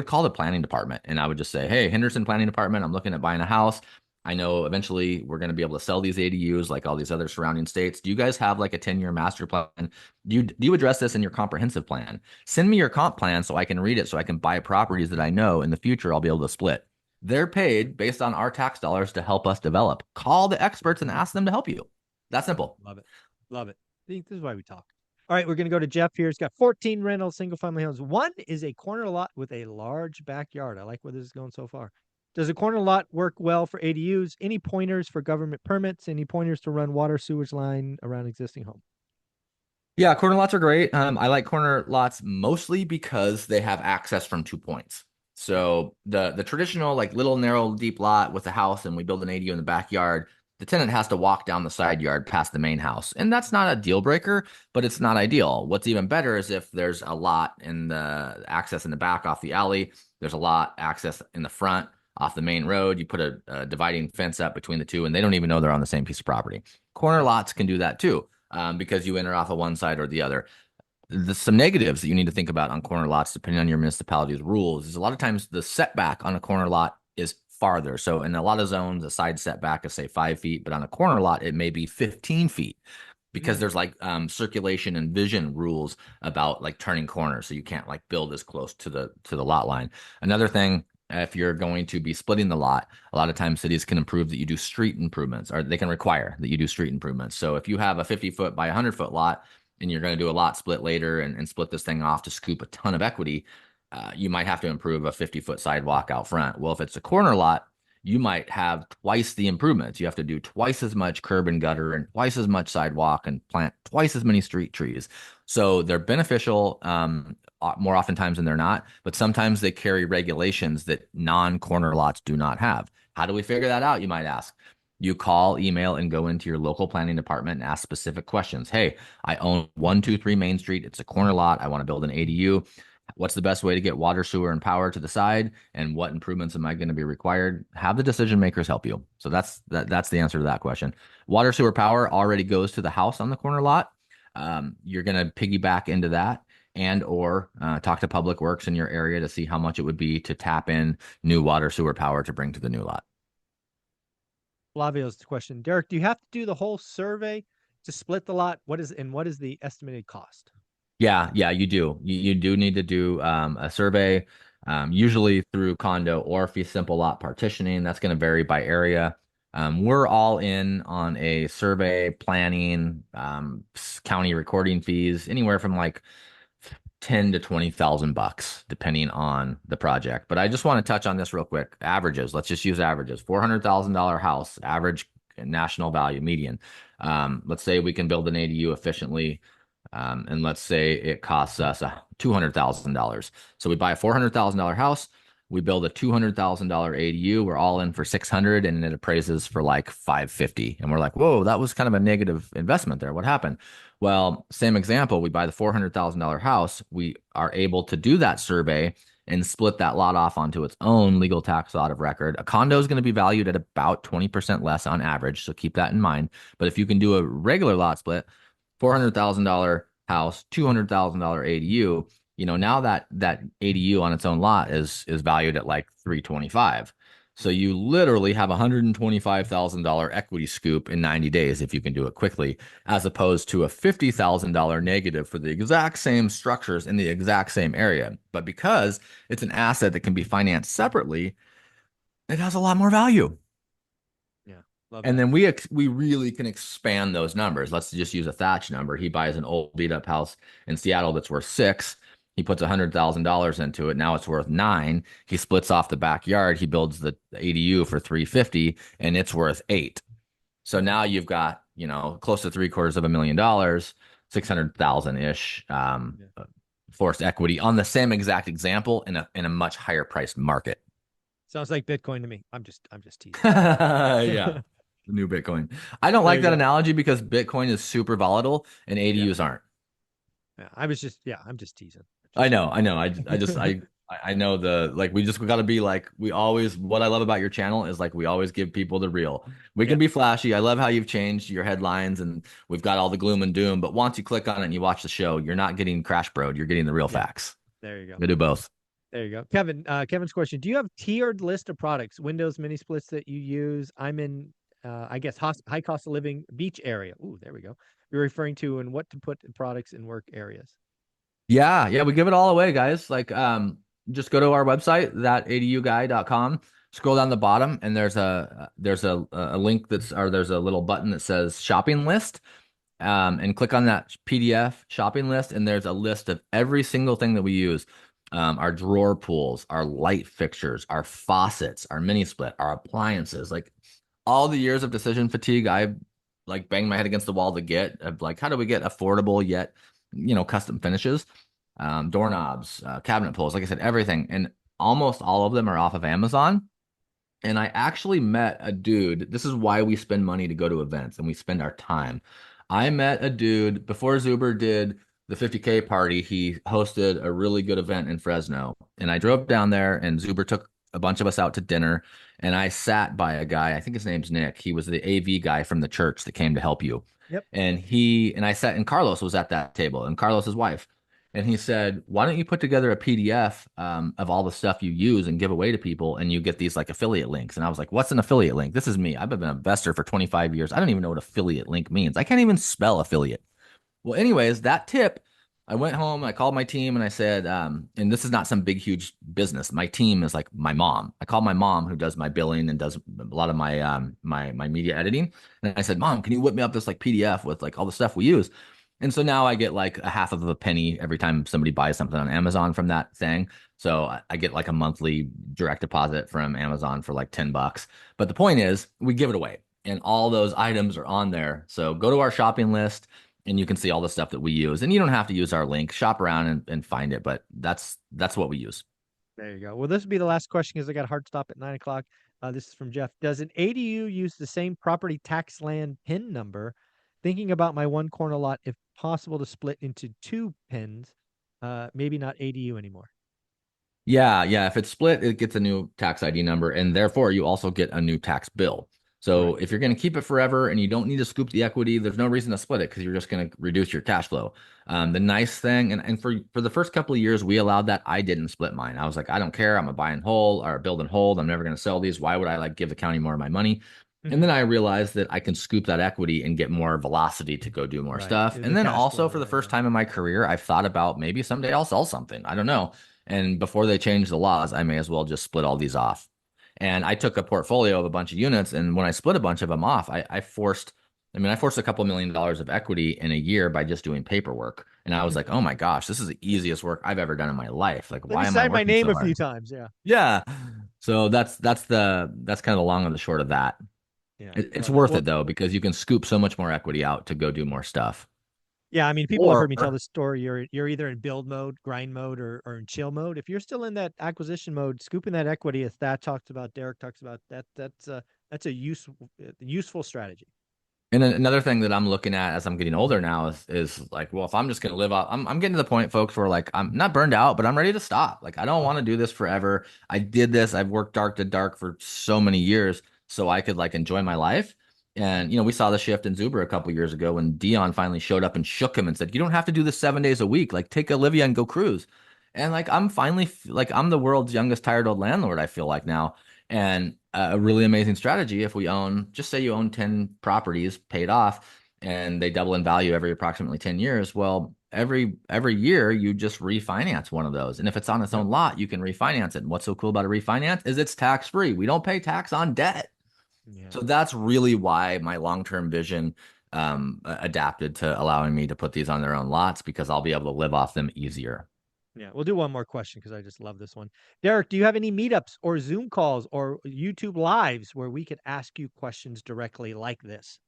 call the planning department and I would just say, hey, Henderson Planning Department, I'm looking at buying a house. I know eventually we're going to be able to sell these ADUs like all these other surrounding states. Do you guys have like a 10-year master plan? Do you address this in your comprehensive plan? Send me your comp plan so I can read it so I can buy properties that I know in the future I'll be able to split. They're paid based on our tax dollars to help us develop. Call the experts and ask them to help you. That's simple. Love it. Love it. See, this is why we talk. All right, we're going to go to Jeff here. He's got 14 rental single family homes. One is a corner lot with a large backyard. I like where this is going so far. Does a corner lot work well for ADUs? Any pointers for government permits? Any pointers to run water sewage line around existing home? Yeah, corner lots are great. I like corner lots mostly because they have access from 2 points. Yep. So the traditional like little narrow deep lot with a house and we build an ADU in the backyard, the tenant has to walk down the side yard past the main house. And that's not a deal breaker, but it's not ideal. What's even better is if there's a lot in the access in the back off the alley, there's a lot access in the front off the main road. You put a dividing fence up between the two and they don't even know they're on the same piece of property. Corner lots can do that too, because you enter off of one side or the other. Some negatives that you need to think about on corner lots, depending on your municipality's rules, is a lot of times the setback on a corner lot is farther. So in a lot of zones, a side setback is say 5 feet, but on a corner lot, it may be 15 feet because Mm. there's like circulation and vision rules about like turning corners. So you can't like build as close to the lot line. Another thing, if you're going to be splitting the lot, a lot of times cities can improve that you do street improvements, or they can require that you do street improvements. So if you have a 50-foot by 100-foot lot and you're going to do a lot split later and split this thing off to scoop a ton of equity, you might have to improve a 50-foot sidewalk out front. Well, if it's a corner lot, you might have twice the improvements. You have to do twice as much curb and gutter and twice as much sidewalk and plant twice as many street trees. So they're beneficial more oftentimes than they're not, but sometimes they carry regulations that non-corner lots do not have. How do we figure that out, you might ask? You call, email, and go into your local planning department and ask specific questions. Hey, I own 123 Main Street. It's a corner lot. I want to build an ADU. What's the best way to get water, sewer, and power to the side? And what improvements am I going to be required? Have the decision makers help you. So that's the answer to that question. Water, sewer, power already goes to the house on the corner lot. You're going to piggyback into that and or talk to Public Works in your area to see how much it would be to tap in new water, sewer, power to bring to the new lot. Flavio's question. Derek, do you have to do the whole survey to split the lot? What is the estimated cost? Yeah, you do. You do need to do a survey, usually through condo or fee simple lot partitioning. That's going to vary by area. We're all in on a survey planning, county recording fees, anywhere from like 10 to 20,000 bucks, depending on the project. But I just want to touch on this real quick. Averages. Let's just use averages. $400,000 house, average national value, median. Let's say we can build an ADU efficiently. And let's say it costs us $200,000. So we buy a $400,000 house. We build a $200,000 ADU. We're all in for 600 and it appraises for like 550. And we're like, whoa, that was kind of a negative investment there. What happened? Well, same example. We buy the $400,000 house. We are able to do that survey and split that lot off onto its own legal tax lot of record. A condo is going to be valued at about 20% less on average. So keep that in mind. But if you can do a regular lot split, $400,000 house, $200,000 ADU, now that ADU on its own lot is valued at like 325. So you literally have $125,000 equity scoop in 90 days if you can do it quickly, as opposed to a $50,000 negative for the exact same structures in the exact same area. But because it's an asset that can be financed separately, it has a lot more value. Yeah. Love And that. then we really can expand those numbers. Let's just use a Thatch number. He buys an old beat up house in Seattle that's worth 6. He puts $100,000 into it. Now it's worth 9. He splits off the backyard. He builds the ADU for 350, and it's worth 8. So now you've got close to $750,000, 600,000 ish forced equity on the same exact example in a much higher priced market. Sounds like Bitcoin to me. I'm just teasing. Yeah. The new Bitcoin. I don't There like you that go. analogy because Bitcoin is super volatile and Yeah. ADUs aren't. Yeah. I'm just teasing. I know. I know we got to be like, what I love about your channel is like, we always give people the real. We Yeah. can be flashy. I love how you've changed your headlines and we've got all the gloom and doom. But once you click on it and you watch the show, you're not getting crash broed. You're getting the real Yeah. facts. There you go. We do both. There you go. Kevin's question. Do you have tiered list of products, Windows mini splits that you use? I'm in, I guess, high cost of living beach area. Ooh, there we go. You're referring to and what to put in products in work areas. Yeah, yeah, we give it all away, guys. Like, just go to our website, thataduguy.com, scroll down the bottom, and there's a link there's a little button that says shopping list. And click on that PDF shopping list, and there's a list of every single thing that we use. Our drawer pulls, our light fixtures, our faucets, our mini split, our appliances, like all the years of decision fatigue I like banged my head against the wall to get of like how do we get affordable yet custom finishes, doorknobs, cabinet pulls, like I said, everything, and almost all of them are off of Amazon. And I actually met a dude. This is why we spend money to go to events and we spend our time. I met a dude before Zuber did the 50K party. He hosted a really good event in Fresno. And I drove down there and Zuber took a bunch of us out to dinner. And I sat by a guy, I think his name's Nick. He was the AV guy from the church that came to help you. Yep. And I sat, and Carlos was at that table, and Carlos's wife. And he said, why don't you put together a PDF of all the stuff you use and give away to people and you get these like affiliate links? And I was like, what's an affiliate link? This is me. I've been an investor for 25 years. I don't even know what affiliate link means. I can't even spell affiliate. Well, anyways, that tip, I went home, I called my team and I said, and this is not some big, huge business. My team is like my mom. I called my mom who does my billing and does a lot of my media editing. And I said, Mom, can you whip me up this like PDF with like all the stuff we use? And so now I get like a half of a penny every time somebody buys something on Amazon from that thing. So I get like a monthly direct deposit from Amazon for like $10. But the point is, we give it away and all those items are on there. So go to our shopping list and you can see all the stuff that we use. And you don't have to use our link. Shop around and find it, but that's what we use. There you go. Well, this will be the last question because I got a hard stop at 9 o'clock. This is from Jeff. Does an ADU use the same property tax land PIN number? Thinking about my one corner lot, if possible, to split into 2 pins, maybe not ADU anymore. Yeah, yeah. If it's split, it gets a new tax ID number, and therefore you also get a new tax bill. So Right. if you're going to keep it forever and you don't need to scoop the equity, there's no reason to split it because you're just going to reduce your cash flow. The nice thing, and for the first couple of years we allowed that, I didn't split mine. I was like, I don't care. I'm a buy and hold or build and hold. I'm never going to sell these. Why would I like give the county more of my money? And Mhm. then I realized that I can scoop that equity and get more velocity to go do more Right. stuff. The And then cash also flow. for the Right. first Yeah. time in my career, I've thought about maybe someday I'll sell something. I don't know. And before they change the laws, I may as well just split all these off. And I took a portfolio of a bunch of units. And when I split a bunch of them off, I forced a couple $1 million of equity in a year by just doing paperwork. And I was like, oh my gosh, this is the easiest work I've ever done in my life. Like, Let me why am I sign my working name so a few hard? times. Yeah. Yeah. So that's kind of the long and the short of that. Yeah. It's Love it. worth Well, it though, because you can scoop so much more equity out to go do more stuff. Yeah, I mean, people have heard me tell Or this story. You're either in build mode, grind mode, or in chill mode. If you're still in that acquisition mode, scooping that equity, as Thad talks about, Derek talks about, that's a useful strategy. And then another thing that I'm looking at as I'm getting older now is like, well, if I'm just gonna live up, I'm getting to the point, folks, where like I'm not burned out, but I'm ready to stop. Like I don't want to do this forever. I did this. I've worked dark to dark for so many years, so I could like enjoy my life. And we saw the shift in Zuber a couple years ago when Dion finally showed up and shook him and said, "You don't have to do this 7 days a week. Like take Olivia and go cruise." And like I'm finally like I'm the world's youngest tired old landlord. I feel like now. And a really amazing strategy if we own, just say you own 10 properties paid off and they double in value every approximately 10 years. Well, every year you just refinance one of those. And if it's on its Yep. own lot, you can refinance it. And what's so cool about a refinance is it's tax free. We don't pay tax on debt. Yeah. So that's really why my long-term vision adapted to allowing me to put these on their own lots because I'll be able to live off them easier. Yeah, we'll do one more question because I just love this one. Derek, do you have any meetups or Zoom calls or YouTube lives where we could ask you questions directly like this?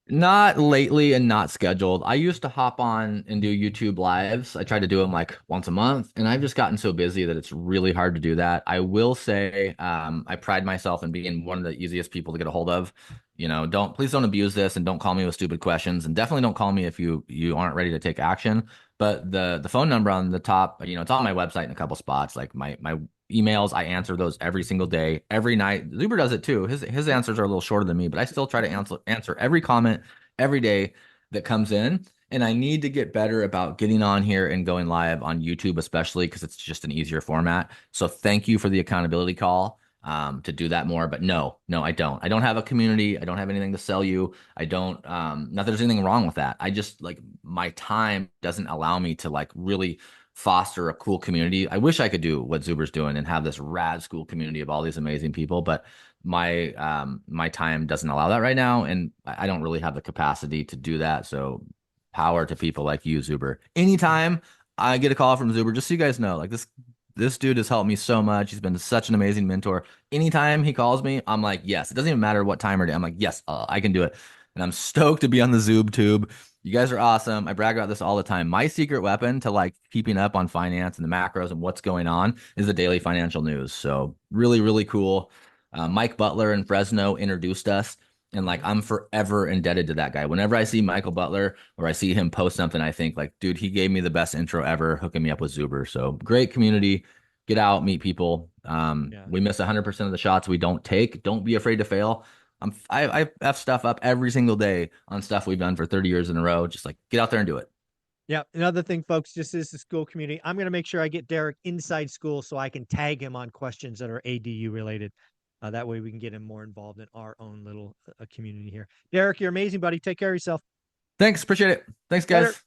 Not lately and not scheduled. I used to hop on and do YouTube lives. I try to do them like once a month, and I've just gotten so busy that it's really hard to do that. I will say, I pride myself in being one of the easiest people to get a hold of. Please don't abuse this and don't call me with stupid questions, and definitely don't call me if you aren't ready to take action. But the phone number on the top, it's on my website in a couple spots. Like my emails, I answer those every single day, every night. Zuber does it too. His answers are a little shorter than me, but I still try to answer every comment every day that comes in. And I need to get better about getting on here and going live on YouTube, especially because it's just an easier format. So thank you for the accountability call to do that more. But no, I don't. I don't have a community. I don't have anything to sell you. I don't, not that there's anything wrong with that. I just like my time doesn't allow me to like really foster a cool community. I wish I could do what Zuber's doing and have this rad school community of all these amazing people, but my time doesn't allow that right now, and I don't really have the capacity to do that. So power to people like you, Zuber. Anytime I get a call from Zuber, just so you guys know, like this dude has helped me so much. He's been such an amazing mentor. Anytime he calls me, I'm like, yes. It doesn't even matter what time or day. I'm like, yes, I can do it. And I'm stoked to be on the Zoob tube. You guys are awesome. I brag about this all the time. My secret weapon to like keeping up on finance and the macros and what's going on is the daily financial news. So really, really cool. Mike Butler in Fresno introduced us. And like, I'm forever indebted to that guy. Whenever I see Michael Butler or I see him post something, I think like, dude, he gave me the best intro ever, hooking me up with Zuber. So great community. Get out, meet people. Yeah. We miss 100% of the shots we don't take. Don't be afraid to fail. I have stuff up every single day on stuff we've done for 30 years in a row. Just like get out there and do it. Yeah. Another thing, folks, just is the school community. I'm going to make sure I get Derek inside school so I can tag him on questions that are ADU related. That way we can get him more involved in our own little community here. Derek, you're amazing, buddy. Take care of yourself. Thanks. Appreciate it. Thanks, Later. guys.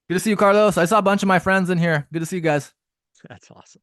Good to see you, Carlos. I saw a bunch of my friends in here. Good to see you guys. That's awesome.